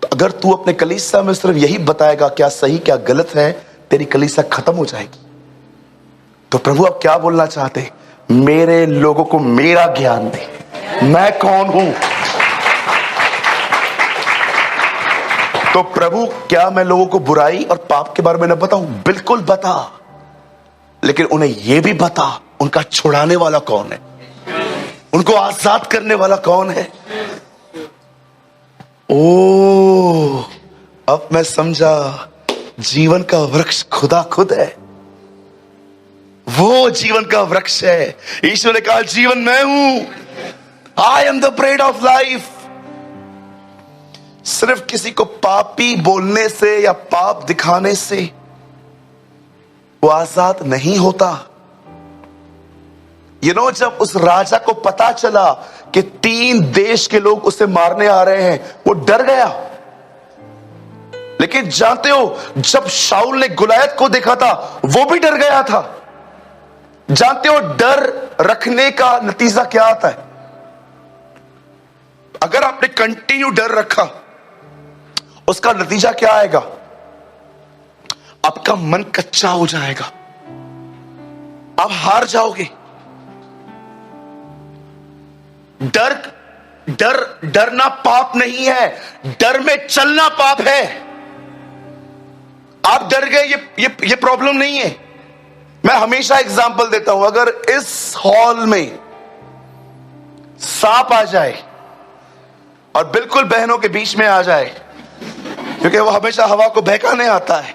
तो अगर तू अपने कलीसिया में सिर्फ यही बताएगा क्या सही क्या गलत है, तेरी कलीसिया खत्म हो जाएगी। तो प्रभु अब क्या बोलना चाहते? मेरे लोगों को मेरा ज्ञान दे। मैं कौन हूं। तो प्रभु, क्या मैं लोगों को बुराई और पाप के बारे में न बताऊं? बिल्कुल बता, लेकिन उन्हें यह भी बता उनका छुड़ाने वाला कौन है, उनको आजाद करने वाला कौन है। ओ, अब मैं समझा, जीवन का वृक्ष खुदा खुद है, वो जीवन का वृक्ष है। ईश्वर ने कहा जीवन मैं हूं, I am the bread of life. सिर्फ किसी को पापी बोलने से या पाप दिखाने से वो आजाद नहीं होता। जब उस राजा को पता चला कि 3 देश के लोग उसे मारने आ रहे हैं, वो डर गया। लेकिन जानते हो, जब शाऊल ने गुलायत को देखा था, वो भी डर गया था। जानते हो, डर रखने का नतीजा क्या आता है? अगर आपने कंटिन्यू डर रखा, उसका नतीजा क्या आएगा? आपका मन कच्चा हो जाएगा, आप हार जाओगे। डरना पाप नहीं है, डर में चलना पाप है। आप डर गए, ये प्रॉब्लम नहीं है। मैं हमेशा एग्जांपल देता हूं, अगर इस हॉल में सांप आ जाए और बिल्कुल बहनों के बीच में आ जाए, क्योंकि वो हमेशा हवा को बहकाने आता है,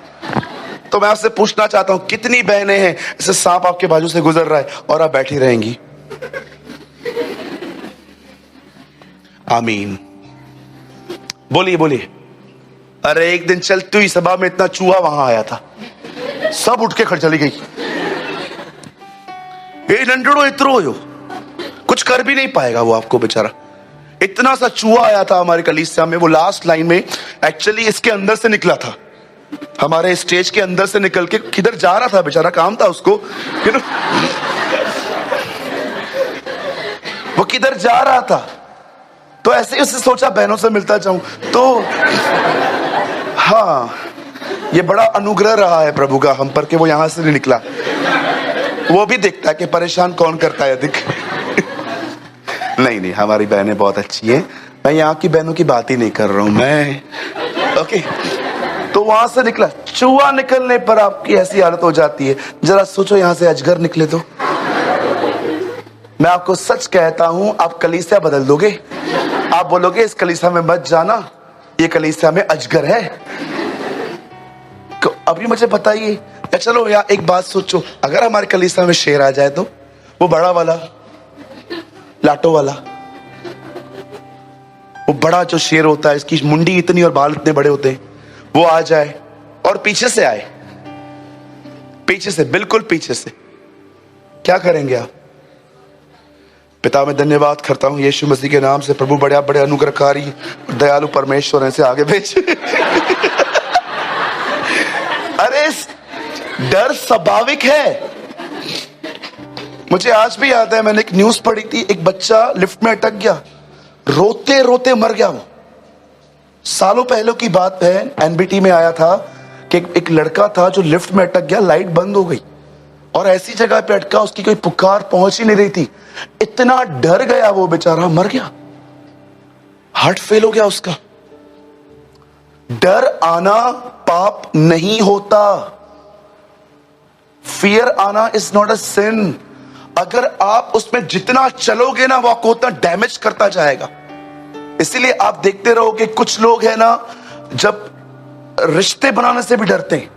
तो मैं आपसे पूछना चाहता हूं, कितनी बहनें हैं जैसे सांप आपके बाजू से गुजर रहा है और आप बैठी रहेंगी? आमीन, बोलिए बोलिए। अरे एक दिन चलती हुई सभा में इतना चूहा वहां आया था, सब उठ के खड़ चली गई। ये नंडड़ो इतरो हो, कुछ कर भी नहीं पाएगा वो आपको बेचारा। इतना सा चूहा आया था हमारे कलीसिया में, वो लास्ट लाइन में एक्चुअली इसके अंदर से निकला था, हमारे स्टेज के अंदर से निकल के किधर जा रहा था बेचारा, काम था उसको, वो किधर जा रहा था। तो ऐसे ही उससे सोचा बहनों से मिलता जाऊं, तो हाँ, ये बड़ा अनुग्रह रहा है प्रभु का हम पर कि वो यहां से नहीं निकला। वो भी देखता है कि परेशान कौन करता है अधिक। नहीं, हमारी बहनें बहुत अच्छी हैं, मैं यहाँ की बहनों की बात ही नहीं कर रहा हूं मैं। ओके, तो वहां से निकला। चूहा निकलने पर आपकी ऐसी हालत हो जाती है, जरा सोचो यहां से अजगर निकले तो। मैं आपको सच कहता हूं, आप कलीसिया बदल दोगे। आप बोलोगे इस कलीसिया में मत जाना, ये कलीसिया में अजगर है। अभी मुझे बताइए, या चलो यार एक बात सोचो, अगर हमारे कलीसिया में शेर आ जाए तो, वो बड़ा वाला, लाटो वाला, वो बड़ा जो शेर होता है, इसकी मुंडी इतनी और बाल इतने बड़े होते हैं, वो आ जाए और पीछे से आए, पीछे से, बिल्कुल पीछे से, क्या करेंगे आप? पिता मैं धन्यवाद करता हूं यीशु मसीह के नाम से, प्रभु बड़े बड़े अनुग्रहकारी दयालु परमेश्वर हैं, से आगे भेज। अरे डर स्वाभाविक है। मुझे आज भी याद है, मैंने एक न्यूज पढ़ी थी, एक बच्चा लिफ्ट में अटक गया, रोते रोते मर गया। वो सालों पहले की बात है, एनबीटी में आया था कि एक लड़का था जो लिफ्ट में अटक गया, लाइट बंद हो गई और ऐसी जगह पे अटका, उसकी कोई पुकार पहुंच ही नहीं रही थी। इतना डर गया वो बेचारा, मर गया, हार्ट फेल हो गया उसका। डर आना पाप नहीं होता, फियर आना इज नॉट अ सिन। अगर आप उसमें जितना चलोगे ना, वो आपको उतना डैमेज करता जाएगा। इसीलिए आप देखते रहो कि कुछ लोग हैं ना, जब रिश्ते बनाने से भी डरते हैं।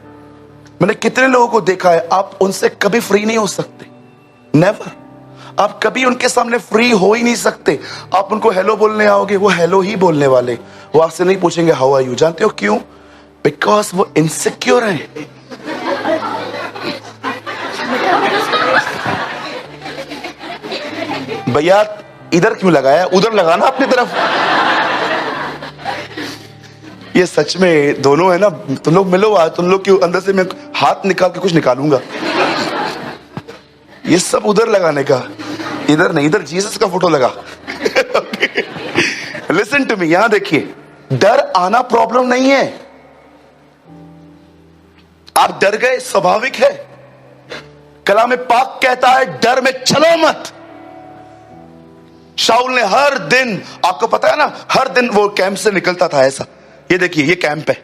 मैंने कितने लोगों को देखा है, आप उनसे कभी फ्री नहीं हो सकते, नेवर। आप कभी उनके सामने फ्री हो ही नहीं सकते। आप उनको हेलो बोलने आओगे, वो हेलो ही बोलने वाले, वो आपसे नहीं पूछेंगे हाउ आर यू। जानते हो क्यों? बिकॉज वो इनसिक्योर हैं। भैया इधर क्यों लगाया, उधर लगाना अपनी तरफ। ये सच में दोनों है ना, तुम लोग मिलो आज, तुम लोग के अंदर से मैं हाथ निकाल के कुछ निकालूंगा। ये सब उधर लगाने का, इधर नहीं, इधर जीसस का फोटो लगा। लिसन टू मी, यहां देखिए, डर आना प्रॉब्लम नहीं है। आप डर गए, स्वाभाविक है। कलाम पाक कहता है डर में चलो मत, शाऊल ने हर दिन, आपको पता है ना, हर दिन वो कैंप से निकलता था ऐसा, ये देखिए ये कैंप है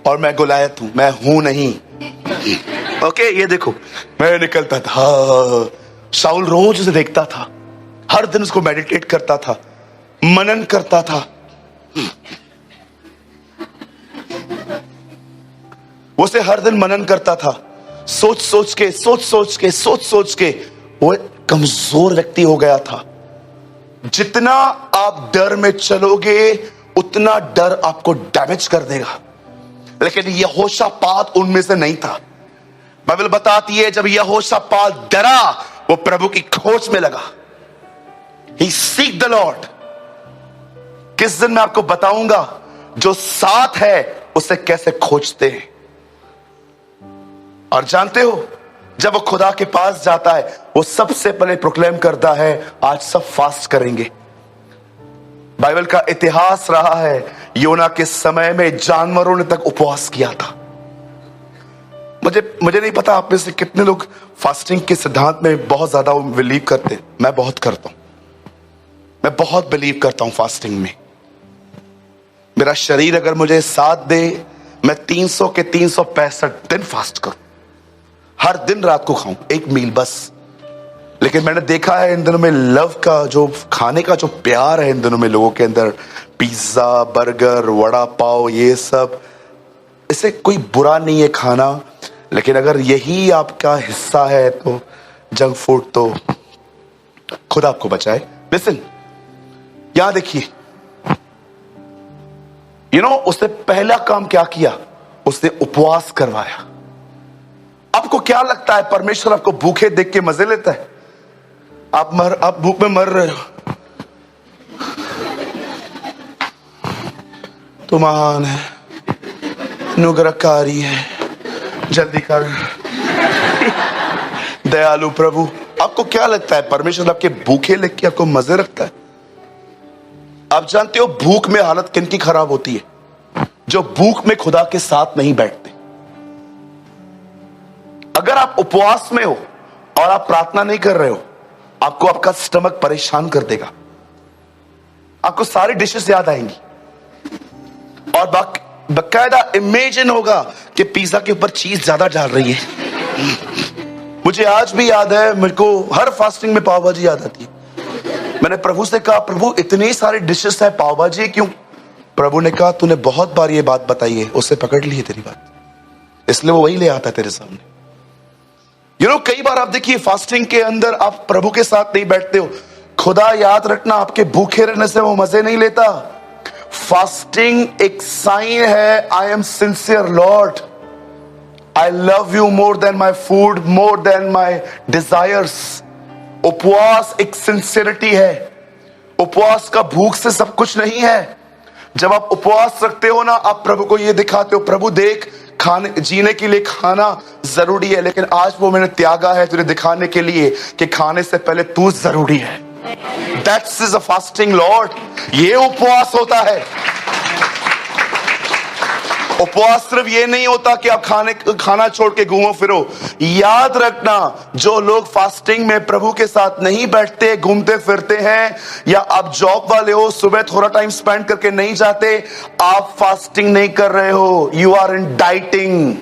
और मैं गोलायत हूं, मैं हूं नहीं, ओके ये देखो मैं निकलता था। शाऊल रोज उसे देखता था, हर दिन उसको मेडिटेट करता था, मनन करता था। उसे हर दिन मनन करता था, सोच सोच के वो कमजोर व्यक्ति हो गया था। जितना आप डर में चलोगे उतना डर आपको डैमेज कर देगा। लेकिन यहोशापात उनमें से नहीं था। बाइबल बताती है जब यहोशापात डरा वो प्रभु की खोज में लगा। ही सीक द लॉर्ड। किस दिन मैं आपको बताऊंगा जो साथ है उसे कैसे खोजते हैं। और जानते हो जब वो खुदा के पास जाता है वो सबसे पहले प्रोक्लेम करता है आज सब फास्ट करेंगे। बाइबल का इतिहास रहा है योना के समय में जानवरों ने तक उपवास किया था। मुझे नहीं पता आप में से कितने लोग फास्टिंग के सिद्धांत में बहुत ज्यादा बिलीव करते हैं। मैं बहुत करता हूं, मैं बहुत बिलीव करता हूं फास्टिंग में। मेरा शरीर अगर मुझे साथ दे मैं 300 के 365 दिन फास्ट करूं, हर दिन रात को खाऊं एक मील बस। लेकिन मैंने देखा है इन दिनों में लव का जो खाने का जो प्यार है इन दिनों में लोगों के अंदर, पिज्जा बर्गर वड़ा पाव ये सब, इसे कोई बुरा नहीं है खाना, लेकिन अगर यही आपका हिस्सा है तो जंक फूड तो खुद आपको बचाए। लिसन यहां देखिए, उसने पहला काम क्या किया, उसने उपवास करवाया। आपको क्या लगता है परमेश्वर आपको भूखे देख के मजे लेता है? आप भूख में मर रहे हो, तू महान है, अनुग्रहकारी है, जल्दी कर, दयालु प्रभु। आपको क्या लगता है परमेश्वर आपके भूखे लेके के आपको मजे रखता है? आप जानते हो भूख में हालत किन की खराब होती है? जो भूख में खुदा के साथ नहीं बैठते। अगर आप उपवास में हो और आप प्रार्थना नहीं कर रहे हो, आपको आपका स्टमक परेशान कर देगा, आपको सारी डिशेस याद आएंगी और बकायदा इमेजिन होगा कि पिज्जा के ऊपर चीज ज्यादा डाल रही है। मुझे आज भी याद है, मेरे को हर फास्टिंग में पाव भाजी याद आती है। मैंने प्रभु से कहा प्रभु इतनी सारी डिशेस है, पाव भाजी क्यों? प्रभु ने कहा तूने बहुत बार ये बात बताई है, उससे पकड़ ली है तेरी बात, इसलिए वो वही ले आता है तेरे सामने। कई बार आप देखिए फास्टिंग के अंदर आप प्रभु के साथ नहीं बैठते हो। खुदा याद रखना आपके भूखे रहने से वो मजे नहीं लेता। फास्टिंग एक साइन है, I am sincere Lord, I love you more than my food, more than my desires. उपवास एक सिंसियरिटी है। उपवास का भूख से सब कुछ नहीं है। जब आप उपवास रखते हो ना, आप प्रभु को ये दिखाते हो, प्रभु देख खाने जीने के लिए खाना जरूरी है, लेकिन आज वो मैंने त्यागा है तुझे दिखाने के लिए कि खाने से पहले तू जरूरी है। That's is a fasting Lord. ये उपवास होता है। उपवास सिर्फ ये नहीं होता कि आप खाना छोड़ के घूमो फिरो। याद रखना जो लोग फास्टिंग में प्रभु के साथ नहीं बैठते, घूमते फिरते हैं, या आप जॉब वाले हो, सुबह थोड़ा टाइम स्पेंड करके नहीं जाते, आप फास्टिंग नहीं कर रहे हो, यू आर इन डाइटिंग।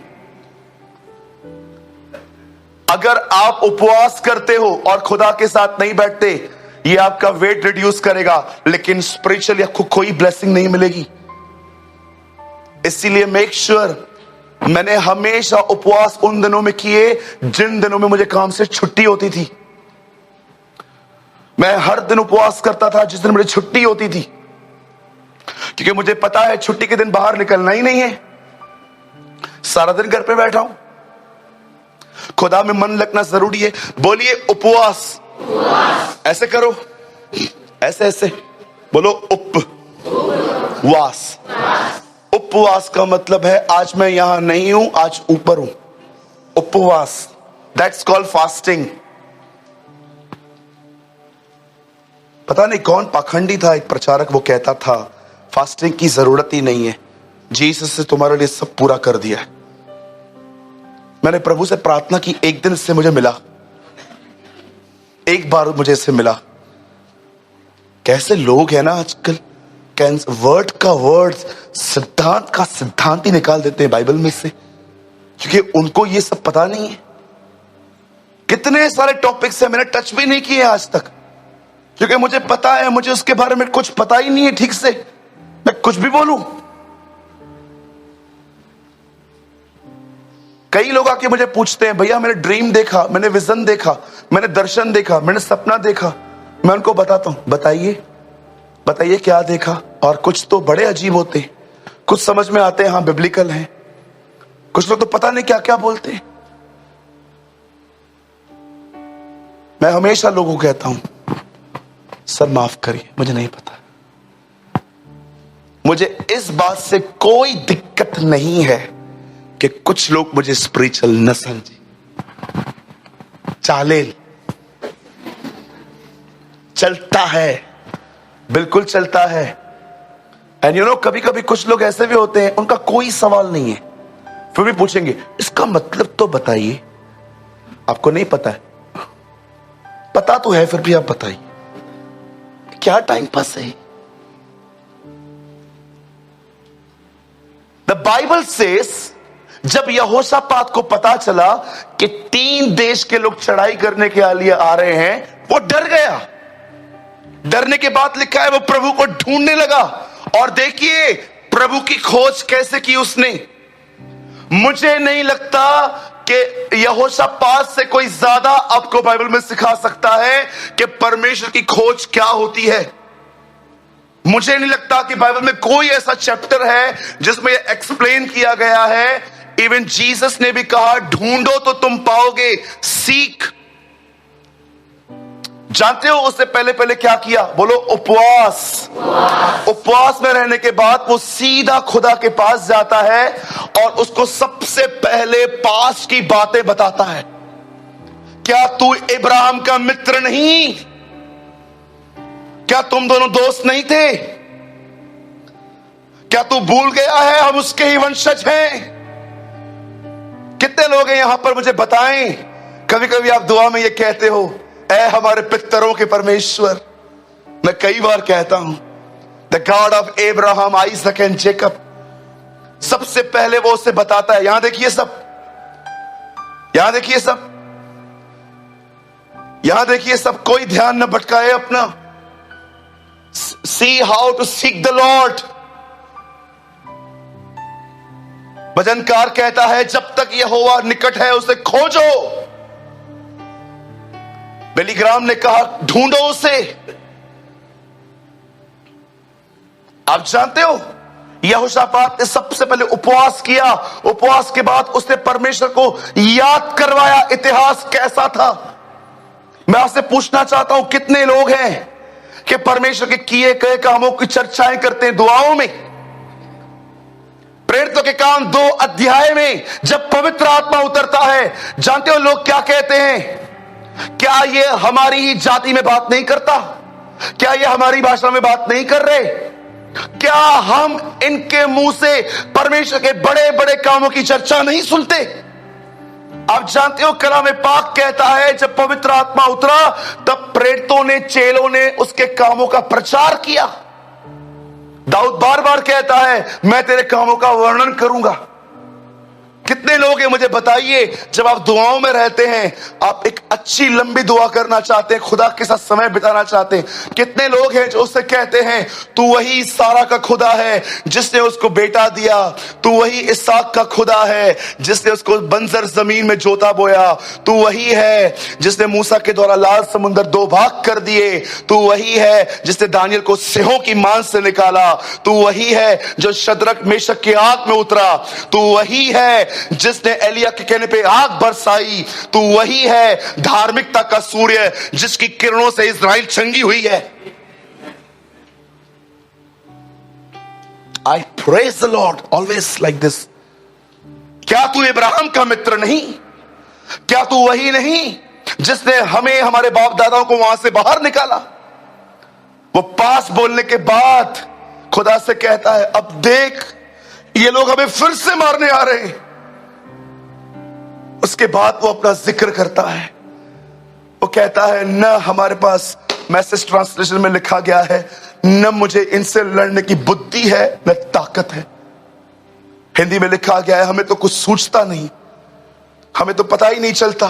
अगर आप उपवास करते हो और खुदा के साथ नहीं बैठते, ये आपका वेट रिड्यूस करेगा, लेकिन स्पिरिचुअली आपको कोई ब्लेसिंग नहीं मिलेगी। इसीलिए मेक श्योर, मैंने हमेशा उपवास उन दिनों में किए जिन दिनों में मुझे काम से छुट्टी होती थी। मैं हर दिन उपवास करता था जिस दिन मुझे छुट्टी होती थी, क्योंकि मुझे पता है छुट्टी के दिन बाहर निकलना ही नहीं है, सारा दिन घर पे बैठा हूं। खुदा में मन लगना जरूरी है। बोलिए उपवास। ऐसे करो, ऐसे ऐसे बोलो, उपवास। उपवास का मतलब है आज मैं यहां नहीं हूं, आज ऊपर हूं। उपवास, दैट्स कॉल्ड फास्टिंग। पता नहीं कौन पाखंडी था, एक प्रचारक, वो कहता था फास्टिंग की जरूरत ही नहीं है, जीसस ने तुम्हारे लिए सब पूरा कर दिया है। मैंने प्रभु से प्रार्थना की, एक दिन इससे मुझे मिला, एक बार मुझे इससे मिला, कैसे लोग हैं ना आजकल, वर्ड का वर्ड, सिद्धांत का सिद्धांत ही निकाल देते हैं बाइबल में से, क्योंकि उनको ये सब पता नहीं है। कितने सारे टॉपिक्स हैं मैंने टच भी नहीं किए आज तक, क्योंकि मुझे पता है मुझे उसके बारे में कुछ पता ही नहीं है ठीक से, मैं कुछ भी बोलूं। कई लोग आके मुझे पूछते हैं, भैया मैंने ड्रीम देखा, मैंने विजन देखा, मैंने दर्शन देखा, मैंने सपना देखा। मैं उनको बताता हूं, बताइए बताइए क्या देखा। और कुछ तो बड़े अजीब होते हैं, कुछ समझ में आते हैं, हाँ बिब्लिकल हैं, कुछ लोग तो पता नहीं क्या क्या बोलते हैं। मैं हमेशा लोगों को कहता हूं, सर माफ करिए मुझे नहीं पता। मुझे इस बात से कोई दिक्कत नहीं है कि कुछ लोग मुझे स्पिरिचुअल न समझे, चालेल चलता है, बिल्कुल चलता है। एंड यू नो, कभी कभी कुछ लोग ऐसे भी होते हैं, उनका कोई सवाल नहीं है, फिर भी पूछेंगे इसका मतलब तो बताइए। आपको नहीं पता है, पता तो है फिर भी आप बताइए, क्या टाइम पास है। द बाइबल सेज, जब यहोशापात को पता चला कि 3 देश के लोग चढ़ाई करने के लिए आ रहे हैं, वो डर गया। डरने के बाद लिखा है वो प्रभु को ढूंढने लगा। और देखिए प्रभु की खोज कैसे की उसने। मुझे नहीं लगता कि यहोशापात से कोई ज्यादा आपको बाइबल में सिखा सकता है कि परमेश्वर की खोज क्या होती है। मुझे नहीं लगता कि बाइबल में कोई ऐसा चैप्टर है जिसमें यह एक्सप्लेन किया गया है। इवन जीसस ने भी कहा, ढूंढो तो तुम पाओगे, सीख। जानते हो उससे पहले पहले क्या किया? बोलो उपवास। उपवास में रहने के बाद वो सीधा खुदा के पास जाता है और उसको सबसे पहले पास की बातें बताता है। क्या तू इब्राहिम का मित्र नहीं? क्या तुम दोनों दोस्त नहीं थे? क्या तू भूल गया है हम उसके ही वंशज हैं? कितने लोग हैं यहां पर, मुझे बताएं। कभी कभी आप दुआ में ये कहते हो, ऐ हमारे पितरों के परमेश्वर। मैं कई बार कहता हूं, the God of Abraham, Isaac and Jacob. सबसे पहले वो उसे बताता है, यहां देखिए सब, यहां देखिए सब, यहां देखिए सब, कोई ध्यान न भटकाए अपना। See how to seek the Lord. भजनकार कहता है, जब तक यहोवा निकट है उसे खोजो। बेलीग्राम ने कहा, ढूंढो उसे। आप जानते हो यहोशापात ने सबसे पहले उपवास किया। उपवास के बाद उसने परमेश्वर को याद करवाया इतिहास कैसा था। मैं आपसे पूछना चाहता हूं, कितने लोग हैं कि परमेश्वर के किए गए कामों की चर्चाएं करते हैं दुआओं में? प्रेरितों के काम 2 अध्याय में जब पवित्र आत्मा उतरता है, जानते हो लोग क्या कहते हैं? क्या ये हमारी ही जाति में बात नहीं करता? क्या ये हमारी भाषा में बात नहीं कर रहे? क्या हम इनके मुंह से परमेश्वर के बड़े बड़े कामों की चर्चा नहीं सुनते? आप जानते हो कलाम पाक कहता है, जब पवित्र आत्मा उतरा तब प्रेरितों ने, चेलों ने उसके कामों का प्रचार किया। दाऊद बार बार कहता है, मैं तेरे कामों का वर्णन करूंगा। कितने लोग हैं मुझे बताइए, जब आप दुआओं में रहते हैं, आप एक अच्छी लंबी दुआ करना चाहते हैं, खुदा के साथ समय बिताना चाहते हैं, कितने लोग हैं जो उससे कहते हैं, तू वही सारा का खुदा है जिसने उसको बेटा दिया, तू वही इसहाक का खुदा है जिसने उसको बंजर जमीन में जोता बोया, तू वही है जिसने मूसा के द्वारा लाल समुद्र 2 भाग कर दिए, तू वही है जिसने दानियल को सिंहों की मांस से निकाला, तू वही है जो शद्रक मेशक की आग में उतरा, तू वही है जिसने एलिया के कहने पे आग बरसाई, तू वही है धार्मिकता का सूर्य जिसकी किरणों से इजराइल चंगी हुई है। I praise the Lord always like this। क्या तू इब्राहिम का मित्र नहीं? क्या तू वही नहीं जिसने हमें, हमारे बाप दादाओं को वहां से बाहर निकाला? वो पास बोलने के बाद खुदा से कहता है, अब देख ये लोग हमें फिर से मारने आ रहे हैं। उसके बाद वो अपना जिक्र करता है, वो कहता है, न हमारे पास मैसेज ट्रांसलेशन में लिखा गया है, न मुझे इनसे लड़ने की बुद्धि है न ताकत है। हिंदी में लिखा गया है, हमें तो कुछ सूझता नहीं, हमें तो पता ही नहीं चलता।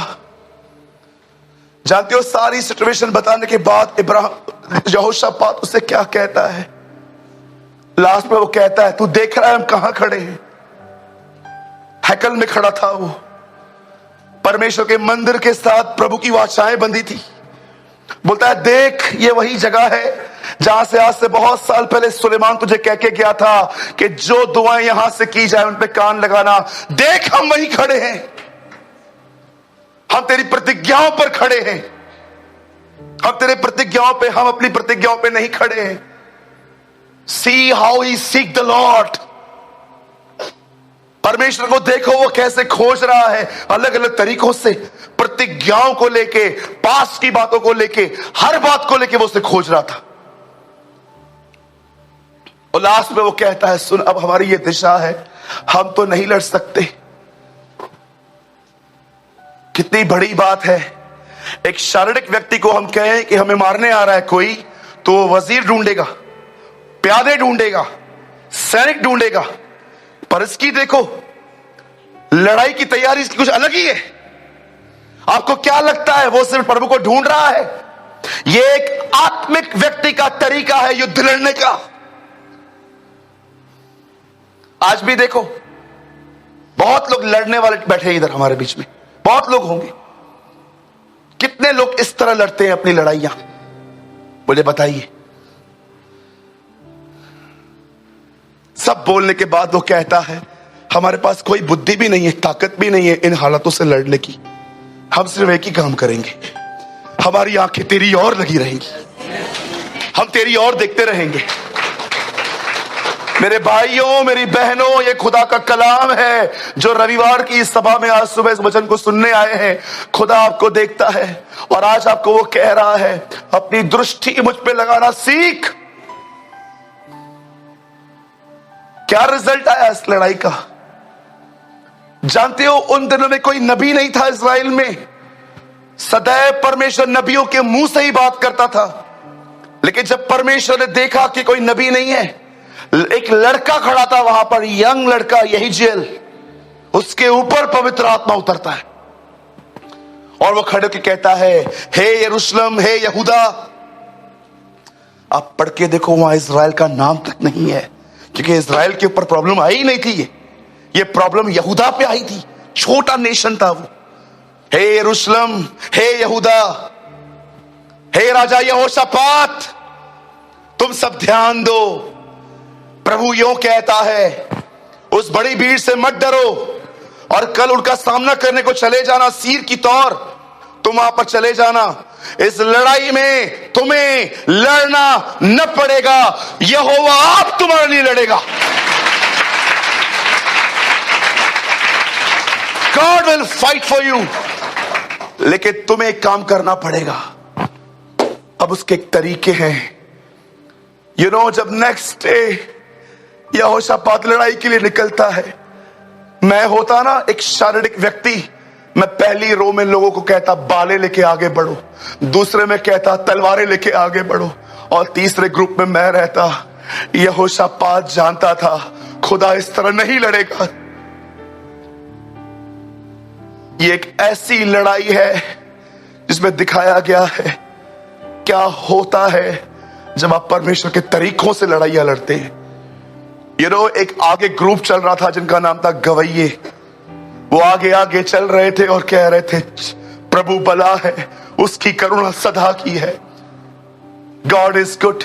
जानते हो, सारी सिचुएशन बताने के बाद यहोशापात उसे क्या कहता है? लास्ट में वो कहता है, तू देख रहा है हम कहां खड़े हैं? हैकल में खड़ा था वो, परमेश्वर के मंदिर के साथ प्रभु की वाचाएं बंधी थी। बोलता है, देख ये वही जगह है जहां से आज से बहुत साल पहले सुलेमान तुझे कह के गया था कि जो दुआएं यहां से की जाए उन पे कान लगाना। देख हम वहीं खड़े हैं, हम तेरी प्रतिज्ञाओं पर खड़े हैं। हम तेरे प्रतिज्ञाओं पे, हम अपनी प्रतिज्ञाओं पे नहीं खड़े हैं। See how he seek the Lord. परमेश्वर को देखो वो कैसे खोज रहा है, अलग अलग तरीकों से, प्रतिज्ञाओं को लेके, पास की बातों को लेके, हर बात को लेके वो उसे खोज रहा था। और लास्ट में वो कहता है, सुन अब हमारी ये दिशा है, हम तो नहीं लड़ सकते। कितनी बड़ी बात है। एक शारीरिक व्यक्ति को हम कहें कि हमें मारने आ रहा है कोई, तो वो वजीर ढूंढेगा, प्यादे ढूंढेगा, सैनिक ढूंढेगा। पर इसकी देखो, लड़ाई की तैयारी इसकी कुछ अलग ही है। आपको क्या लगता है वो सिर्फ प्रभु को ढूंढ रहा है? ये एक आत्मिक व्यक्ति का तरीका है युद्ध लड़ने का। आज भी देखो, बहुत लोग लड़ने वाले बैठे हैं इधर हमारे बीच में, बहुत लोग होंगे। कितने लोग इस तरह लड़ते हैं अपनी लड़ाइयां, मुझे बताइए। सब बोलने के बाद वो कहता है, हमारे पास कोई बुद्धि भी नहीं है, ताकत भी नहीं है इन हालातों से लड़ने की। हम सिर्फ एक ही काम करेंगे, हमारी आंखें तेरी ओर लगी रहेंगी, हम तेरी ओर देखते रहेंगे। मेरे भाइयों, मेरी बहनों, ये खुदा का कलाम है जो रविवार की इस सभा में आज सुबह इस वचन को सुनने आए हैं। खुदा आपको देखता है और आज आपको वो कह रहा है, अपनी दृष्टि मुझ पे लगाना सीख। क्या रिजल्ट आया इस लड़ाई का? जानते हो, उन दिनों में कोई नबी नहीं था इस्राएल में। सदैव परमेश्वर नबियों के मुंह से ही बात करता था। लेकिन जब परमेश्वर ने देखा कि कोई नबी नहीं है, एक लड़का खड़ा था वहां पर, यंग लड़का, यही जेल, उसके ऊपर पवित्र आत्मा उतरता है और वो खड़े होकर कहता है, हे यरूशलेम, हे यहूदा। आप पढ़ के देखो, वहां इस्राएल का नाम तक नहीं है, क्योंकि इस्राएल के ऊपर प्रॉब्लम आई नहीं थी। ये प्रॉब्लम यहूदा पे आई थी, छोटा नेशन था वो। हे यरूशलेम, हे यहूदा, हे राजा यहोशापात, तुम सब ध्यान दो। प्रभु यूं कहता है, उस बड़ी भीड़ से मत डरो और कल उनका सामना करने को चले जाना। सीर की तौर तुम वहां पर चले जाना। इस लड़ाई में तुम्हें लड़ना न पड़ेगा, यहोवा आप तुम्हारे लिए लड़ेगा। God will fight for you। लेकिन तुम्हें एक काम करना पड़ेगा। अब उसके एक तरीके हैं। जब नेक्स्ट डे यहोशापात लड़ाई के लिए निकलता है, मैं होता ना एक शारीरिक व्यक्ति, मैं पहली रो में लोगों को कहता बाले लेके आगे बढ़ो, दूसरे में कहता तलवारें लेके आगे बढ़ो, और तीसरे ग्रुप में मैं रहता। यहोशापात जानता था खुदा इस तरह नहीं लड़ेगा। ये एक ऐसी लड़ाई है जिसमें दिखाया गया है क्या होता है जब आप परमेश्वर के तरीकों से लड़ाइयां लड़ते हैं। एक आगे ग्रुप चल रहा था जिनका नाम था गवैये। वो आगे आगे चल रहे थे और कह रहे थे, प्रभु भला है, उसकी करुणा सदा की है। God is good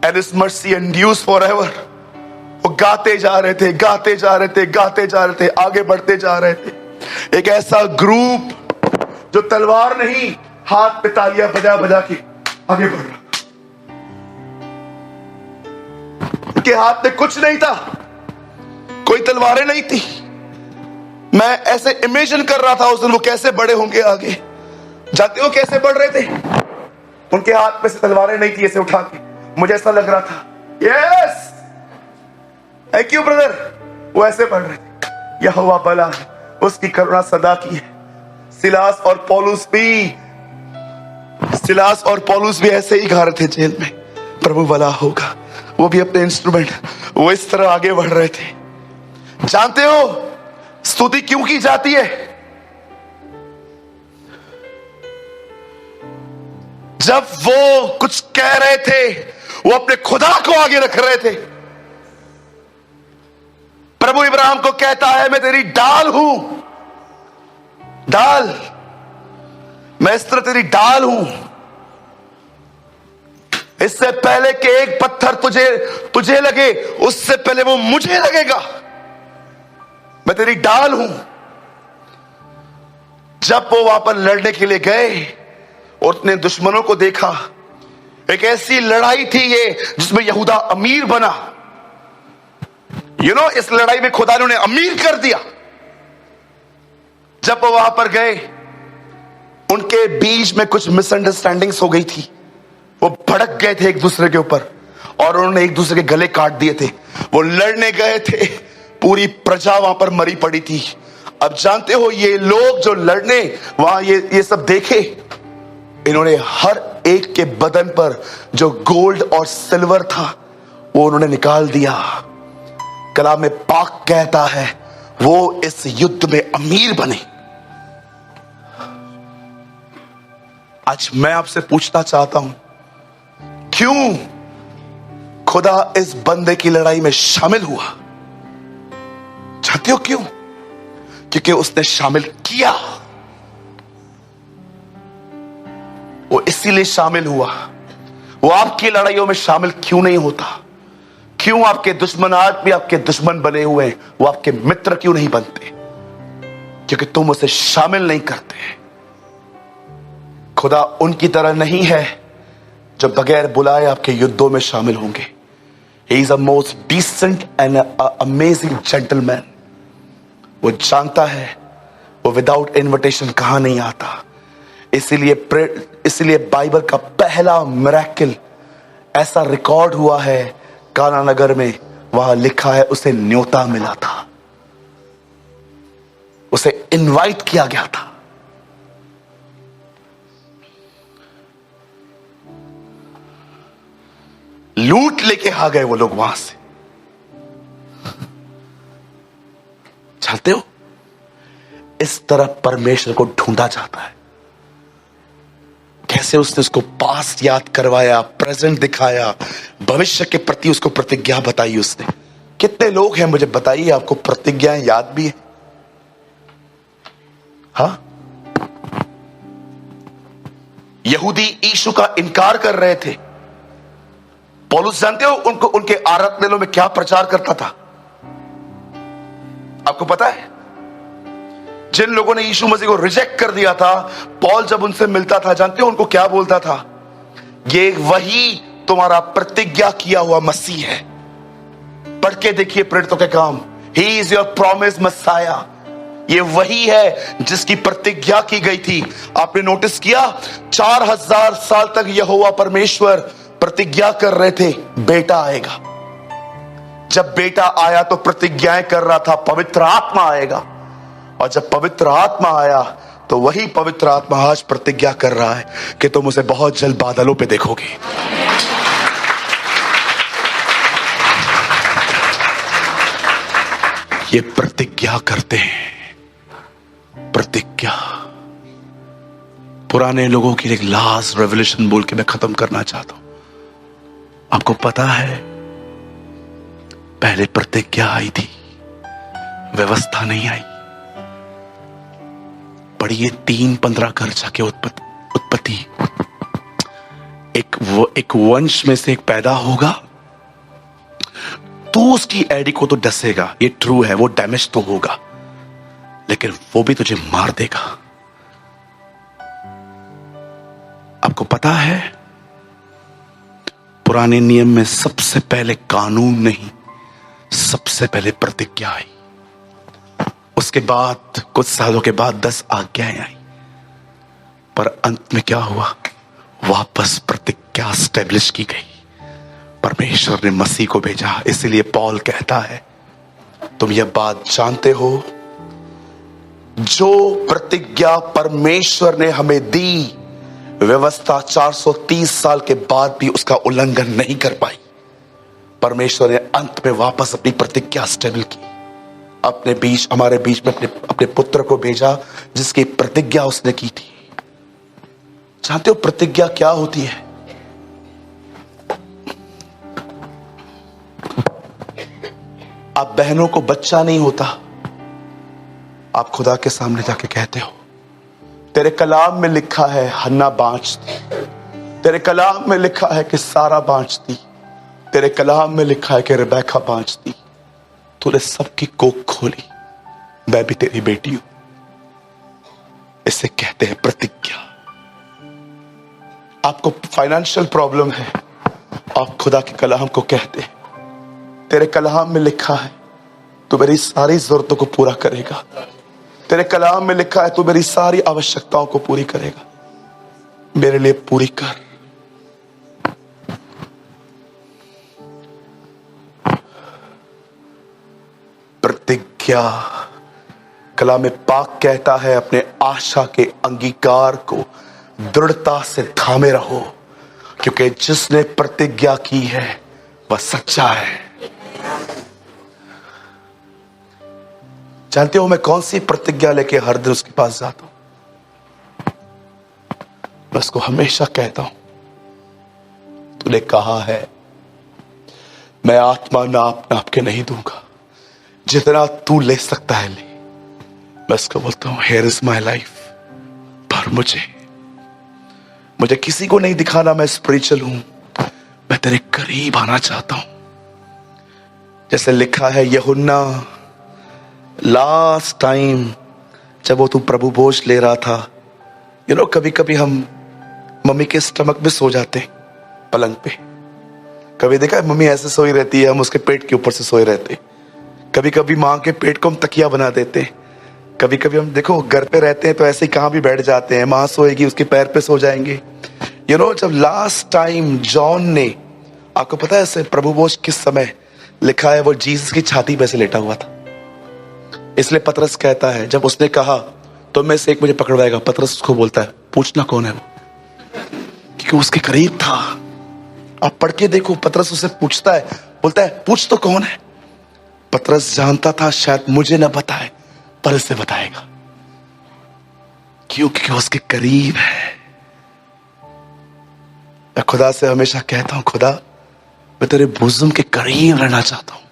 and his mercy endures forever. वो गाते जा रहे थे, गाते जा रहे थे, गाते जा रहे थे, आगे बढ़ते जा रहे थे। एक ऐसा ग्रुप जो तलवार नहीं, हाथ पे तालियां बजा बजा के आगे बढ़ रहा। उनके हाथ में कुछ नहीं था, कोई तलवारें नहीं थी। मैं ऐसे इमेजिन कर रहा था उस दिन वो कैसे बड़े होंगे आगे। जानते हो कैसे बढ़ रहे थे? उनके हाथ में से तलवारें नहीं थी, ऐसे उठा के। मुझे ऐसा लग रहा था, यस थैंक यू ब्रदर। वो ऐसे बढ़ रहे थे, यहोवा भला है, उसकी करुणा सदा की है। सिलास और पौलुस भी सिलास और पौलुस भी ऐसे ही गा रहे थे जेल में, प्रभु भला होगा। वो भी अपने इंस्ट्रूमेंट वो इस तरह आगे बढ़ रहे थे। जानते हो स्तुति क्यों की जाती है? जब वो कुछ कह रहे थे, वो अपने खुदा को आगे रख रहे थे। प्रभु इब्राहिम को कहता है, मैं तेरी डाल हूं, डाल, मैं इस तरह तेरी डाल हूं। इससे पहले कि एक पत्थर तुझे लगे, उससे पहले वो मुझे लगेगा। मैं तेरी डाल हूं। जब वो वहां पर लड़ने के लिए गए और अपने दुश्मनों को देखा, एक ऐसी लड़ाई थी ये जिसमें यहूदा अमीर बना। इस लड़ाई में खुदा ने उन्हें अमीर कर दिया। जब वो वहां पर गए, उनके बीच में कुछ मिसअंडरस्टैंडिंग्स हो गई थी। वो भड़क गए थे एक दूसरे के ऊपर और उन्होंने एक दूसरे के गले काट दिए थे। वो लड़ने गए थे, पूरी प्रजा वहां पर मरी पड़ी थी। अब जानते हो ये लोग जो लड़ने वहां ये सब देखे, इन्होंने हर एक के बदन पर जो गोल्ड और सिल्वर था वो उन्होंने निकाल दिया। कलाम में पाक कहता है वो इस युद्ध में अमीर बने। आज मैं आपसे पूछना चाहता हूं, क्यों खुदा इस बंदे की लड़ाई में शामिल हुआ? जानते हो क्यों? क्योंकि उसने शामिल किया। वो इसीलिए शामिल हुआ। वो आपकी लड़ाइयों में शामिल क्यों नहीं होता? क्यों आपके दुश्मन आज भी आपके दुश्मन बने हुए हैं? वो आपके मित्र क्यों नहीं बनते? क्योंकि तुम उसे शामिल नहीं करते। खुदा उनकी तरह नहीं है जो बगैर बुलाए आपके युद्धों में शामिल होंगे। He is a most decent and amazing gentleman. वो जानता है वो विदाउट इनविटेशन कहां नहीं आता। इसीलिए बाइबल का पहला मिरेकल ऐसा रिकॉर्ड हुआ है काना नगर में। वहां लिखा है उसे न्योता मिला था, उसे इनवाइट किया गया था। लूट लेके आ गए वो लोग वहां से। जानते हो इस तरह परमेश्वर को ढूंढा जाता है। कैसे उसने उसको पास्ट याद करवाया, प्रेजेंट दिखाया, भविष्य के प्रति उसको प्रतिज्ञा बताई उसने। कितने लोग हैं मुझे बताइए आपको प्रतिज्ञाएं याद भी है? हाँ, यहूदी यीशु का इनकार कर रहे थे। पौलुस जानते हो उनके आराधनालयों में क्या प्रचार करता था? आपको पता है? जिन लोगों ने यीशु मसीह को रिजेक्ट कर दिया था, पौल जब उनसे मिलता था, जानते हो उनको क्या बोलता था? ये वही तुम्हारा प्रतिज्ञा किया हुआ मसीह है। पढ़ के देखिए प्रेरितों के काम। He is your promise Messiah. ये वही है जिसकी प्रतिज्ञा की गई थी। आपने नोटिस किया 4000 साल तक यहोवा परमेश्वर प्रतिज्ञा कर रहे थे बेटा आएगा। जब बेटा आया तो प्रतिज्ञाएं कर रहा था पवित्र आत्मा आएगा, और जब पवित्र आत्मा आया तो वही पवित्र आत्मा आज प्रतिज्ञा कर रहा है कि तुम उसे बहुत जल्द बादलों पे देखोगे। ये प्रतिज्ञा करते हैं, प्रतिज्ञा। पुराने लोगों की एक लास्ट रेवोल्यूशन बोल के मैं खत्म करना चाहता हूं। आपको पता है पहले प्रतिज्ञा आई थी, व्यवस्था नहीं आई। पढ़िए 3:15 खर्चा के उत्पत्ति। एक वंश में से एक पैदा होगा, तू उसकी एडी को तो डसेगा, ये ट्रू है, वो डैमेज तो होगा, लेकिन वो भी तुझे मार देगा। आपको पता है पुराने नियम में सबसे पहले कानून नहीं, सबसे पहले प्रतिज्ञा आई। उसके बाद कुछ सालों के बाद 10 आज्ञाएं आई, पर अंत में क्या हुआ? वापस प्रतिज्ञा स्टैब्लिश की गई। परमेश्वर ने मसीह को भेजा। इसीलिए पौल कहता है तुम यह बात जानते हो, जो प्रतिज्ञा परमेश्वर ने हमें दी व्यवस्था 430 साल के बाद भी उसका उल्लंघन नहीं कर पाई। परमेश्वर ने अंत में वापस अपनी प्रतिज्ञा स्टेबल की, अपने बीच, हमारे बीच में अपने पुत्र को भेजा जिसकी प्रतिज्ञा उसने की थी। जानते हो प्रतिज्ञा क्या होती है? आप बहनों को बच्चा नहीं होता, आप खुदा के सामने जाके कहते हो, तेरे कलाम में लिखा है हन्ना बाँचती, तेरे कलाम में लिखा है कि सारा बाँचती, तेरे कलाम में लिखा है कि रिबेका बाँचती, तूने सबकी कोख खोली, मैं भी तेरी बेटी हूं। इसे कहते हैं प्रतिज्ञा। आपको फाइनेंशियल प्रॉब्लम है, आप खुदा के कलाम को कहते हैं, तेरे कलाम में लिखा है तू मेरी सारी जरूरतों को पूरा करेगा, तेरे कलाम में लिखा है तू मेरी सारी आवश्यकताओं को पूरी करेगा, मेरे लिए पूरी कर। प्रतिज्ञा। कलाम पाक कहता है अपने आशा के अंगीकार को दृढ़ता से थामे रहो, क्योंकि जिसने प्रतिज्ञा की है वह सच्चा है। जानते हो मैं कौन सी प्रतिज्ञा लेके हर दिन उसके पास जाता हूं? मैं उसको हमेशा कहता हूं, तूने कहा है मैं आत्मा नाप के नहीं दूंगा, जितना तू ले सकता है ले। मैं उसको बोलता हूं हियर इज माई लाइफ, पर मुझे किसी को नहीं दिखाना मैं स्पिरिचुअल हूं, मैं तेरे करीब आना चाहता हूं। जैसे लिखा है यूहन्ना लास्ट टाइम जब वो तू प्रभु भोज ले रहा था, कभी कभी हम मम्मी के स्टमक में सो जाते पलंग पे। कभी देखा है मम्मी ऐसे सोई रहती है, हम उसके पेट के ऊपर से सोए रहते। कभी कभी माँ के पेट को हम तकिया बना देते। कभी कभी हम देखो घर पे रहते हैं तो ऐसे ही कहाँ भी बैठ जाते हैं, माँ सोएगी उसके पैर पे सो जाएंगे। जब लास्ट टाइम जॉन ने, आपको पता है ऐसे प्रभु भोज किस समय लिखा है, वो जीसस की छाती पे से लेटा हुआ था। इसलिए पतरस कहता है जब उसने कहा तो में से एक मुझे पकड़वाएगा, पतरस उसको बोलता है पूछना कौन है वो, क्योंकि उसके करीब था। आप पढ़ के देखो, पतरस उसे पूछता है, बोलता है पूछ तो कौन है। पतरस जानता था शायद मुझे ना बताए पर इसे बताएगा, क्योंकि उसके करीब है। मैं खुदा से हमेशा कहता हूं, खुदा मैं तेरे बुज़ुम के करीब रहना चाहता हूं।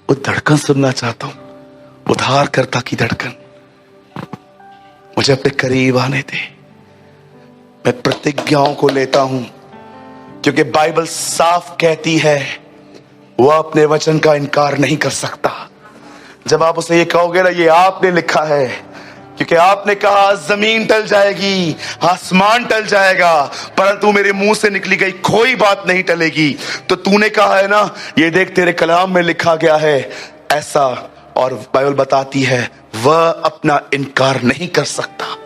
वो धड़कन सुनना चाहता हूं, उद्धारकर्ता की धड़कन। मुझे अपने करीब आने दे। मैं प्रतिज्ञाओं को लेता हूं क्योंकि बाइबल साफ कहती है वह अपने वचन का इनकार नहीं कर सकता। जब आप उसे ये कहोगे ना, ये आपने लिखा है, क्योंकि आपने कहा जमीन टल जाएगी, आसमान टल जाएगा, परंतु मेरे मुंह से निकली गई कोई बात नहीं टलेगी। तो तूने कहा है ना, ये देख तेरे कलाम में लिखा गया है ऐसा, और बाइबल बताती है वह अपना इनकार नहीं कर सकता।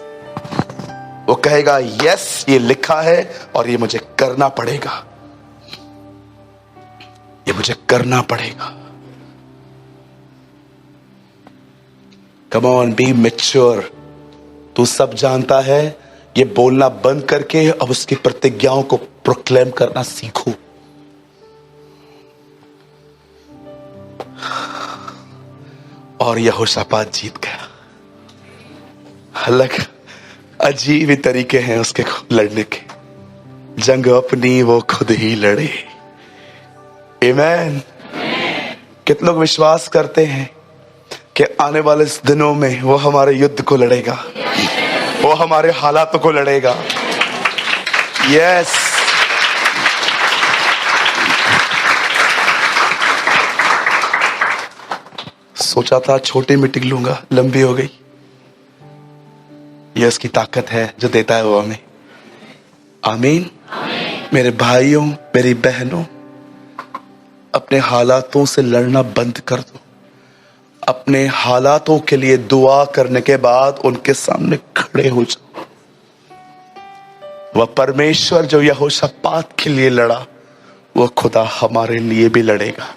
वो कहेगा यस ये लिखा है और ये मुझे करना पड़ेगा, ये मुझे करना पड़ेगा। Come on, be mature. तू सब जानता है, ये बोलना बंद करके अब उसकी प्रतिज्ञाओं को प्रोक्लेम करना सीखो। और यहोशापात जीत गया। अलग अजीब ही तरीके हैं उसके लड़ने के, जंग अपनी वो खुद ही लड़े। आमीन। कितने लोग विश्वास करते हैं कि आने वाले दिनों में वो हमारे युद्ध को लड़ेगा, वो हमारे हालातों को लड़ेगा। यस, सोचा था छोटी मीटिंग लूंगा, लंबी हो गई। यह उसकी ताकत है जो देता है वो हमें। आमीन। मेरे भाइयों, मेरी बहनों, अपने हालातों से लड़ना बंद कर दो। अपने हालातों के लिए दुआ करने के बाद उनके सामने खड़े हो जाओ। वह परमेश्वर जो यहोशापात के लिए लड़ा, वह खुदा हमारे लिए भी लड़ेगा।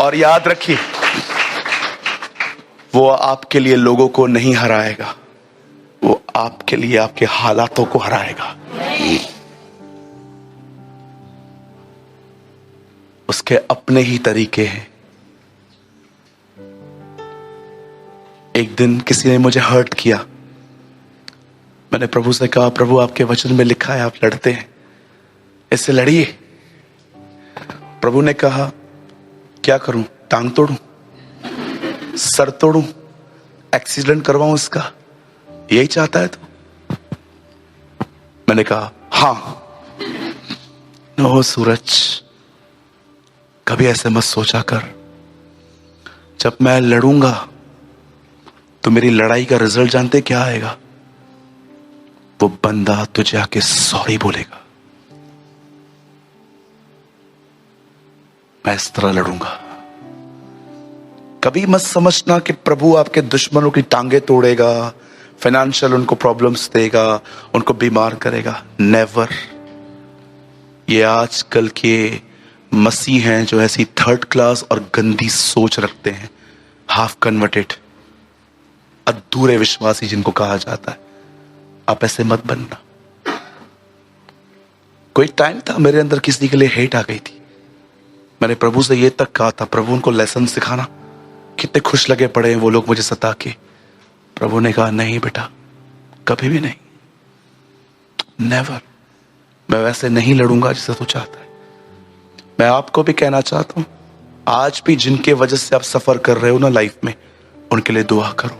और याद रखिए, वो आपके लिए लोगों को नहीं हराएगा, वो आपके लिए आपके हालातों को हराएगा। उसके अपने ही तरीके हैं। एक दिन किसी ने मुझे हर्ट किया। मैंने प्रभु से कहा, प्रभु आपके वचन में लिखा है आप लड़ते हैं, इससे लड़िए। प्रभु ने कहा, क्या करूं? टांग तोड़ूं, सर तोड़ूं, एक्सीडेंट करवाऊं इसका? यही चाहता है तू? मैंने कहा हाँ। नो सूरज, कभी ऐसे मत सोचा कर। जब मैं लड़ूंगा तो मेरी लड़ाई का रिजल्ट जानते क्या आएगा? वो बंदा तुझे आके सॉरी बोलेगा। मैं इस तरह लड़ूंगा। कभी मत समझना कि प्रभु आपके दुश्मनों की टांगे तोड़ेगा, फाइनेंशियल उनको प्रॉब्लम्स देगा, उनको बीमार करेगा। नेवर। ये आजकल के मसीह हैं जो ऐसी थर्ड क्लास और गंदी सोच रखते हैं, हाफ कन्वर्टेड, अधूरे विश्वासी जिनको कहा जाता है। आप ऐसे मत बनना। कोई टाइम था मेरे अंदर किसी के लिए हेट आ गई थी। मैंने प्रभु से ये तक कहा था, प्रभु उनको लेसन सिखाना। कितने खुश लगे पड़े हैं वो लोग मुझे सता के। प्रभु ने कहा, नहीं बेटा, कभी भी नहीं, नेवर। मैं वैसे नहीं लड़ूंगा जैसे तू चाहता है। मैं आपको भी कहना चाहता हूं, आज भी जिनके वजह से आप सफर कर रहे हो ना लाइफ में, उनके लिए दुआ करो,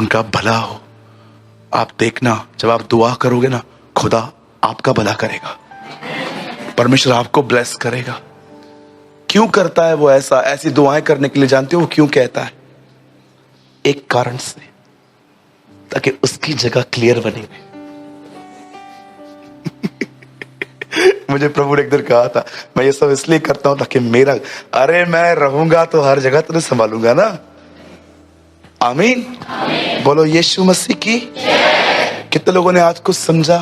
उनका भला हो। आप देखना, जब आप दुआ करोगे ना, खुदा आपका भला करेगा, परमेश्वर आपको ब्लेस करेगा। क्यों करता है वो ऐसा? ऐसी दुआएं करने के लिए जानते हो वो क्यों कहता है? एक कारण से, ताकि उसकी जगह क्लियर बनी रहे। मुझे प्रभु ने एक दिन कहा था, मैं ये सब इसलिए करता हूं ताकि मेरा, अरे मैं रहूंगा तो हर जगह तुझे संभालूंगा ना। आमीन। बोलो यीशु मसीह की। कितने लोगों ने आज कुछ समझा?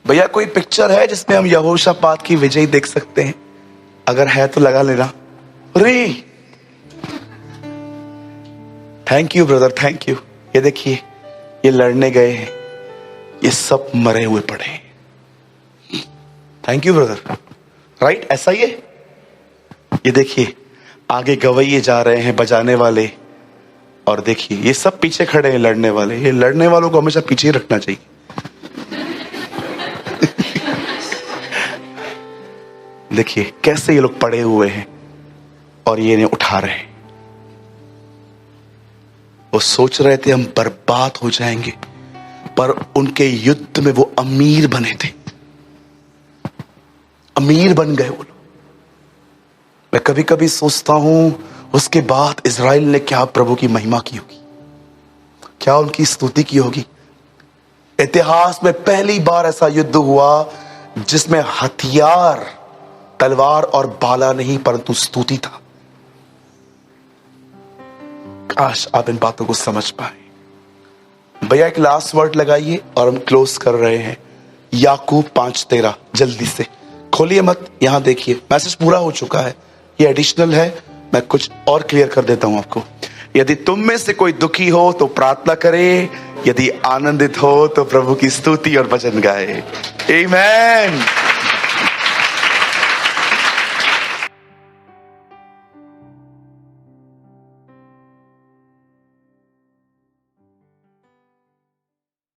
भैया कोई पिक्चर है जिसमें हम यहोशापात की विजय देख सकते हैं? अगर है तो लगा लेना। अरे thank you brother, thank you. ये देखिए, ये लड़ने गए हैं, ये सब मरे हुए पड़े हैं। Thank you brother. राइट, ऐसा ही है। ये देखिए, आगे गवैये जा रहे हैं, बजाने वाले, और देखिए ये सब पीछे खड़े हैं लड़ने वाले। ये लड़ने वालों को हमेशा पीछे ही रखना चाहिए। देखिए कैसे ये लोग पड़े हुए हैं और ये इन्हें उठा रहे हैं। वो सोच रहे थे हम बर्बाद हो जाएंगे, पर उनके युद्ध में वो अमीर बने थे, अमीर बन गए वो लोग। मैं कभी कभी सोचता हूं, उसके बाद इजराइल ने क्या प्रभु की महिमा की होगी, क्या उनकी स्तुति की होगी। इतिहास में पहली बार ऐसा युद्ध हुआ जिसमें हथियार, तलवार और भाला नहीं, परंतु स्तुति था। काश आप इन बातों को समझ पाए। भैया एक लास्ट वर्ड लगाइए और हम क्लोज कर रहे हैं। याकूब 5:13, जल्दी से खोलिए मत, यहां देखिए, मैसेज पूरा हो चुका है, ये एडिशनल है, मैं कुछ और क्लियर कर देता हूं आपको। यदि तुम में से कोई दुखी हो तो प्रार्थना करे, यदि आनंदित हो तो प्रभु की स्तुति और भजन गाए। आमीन।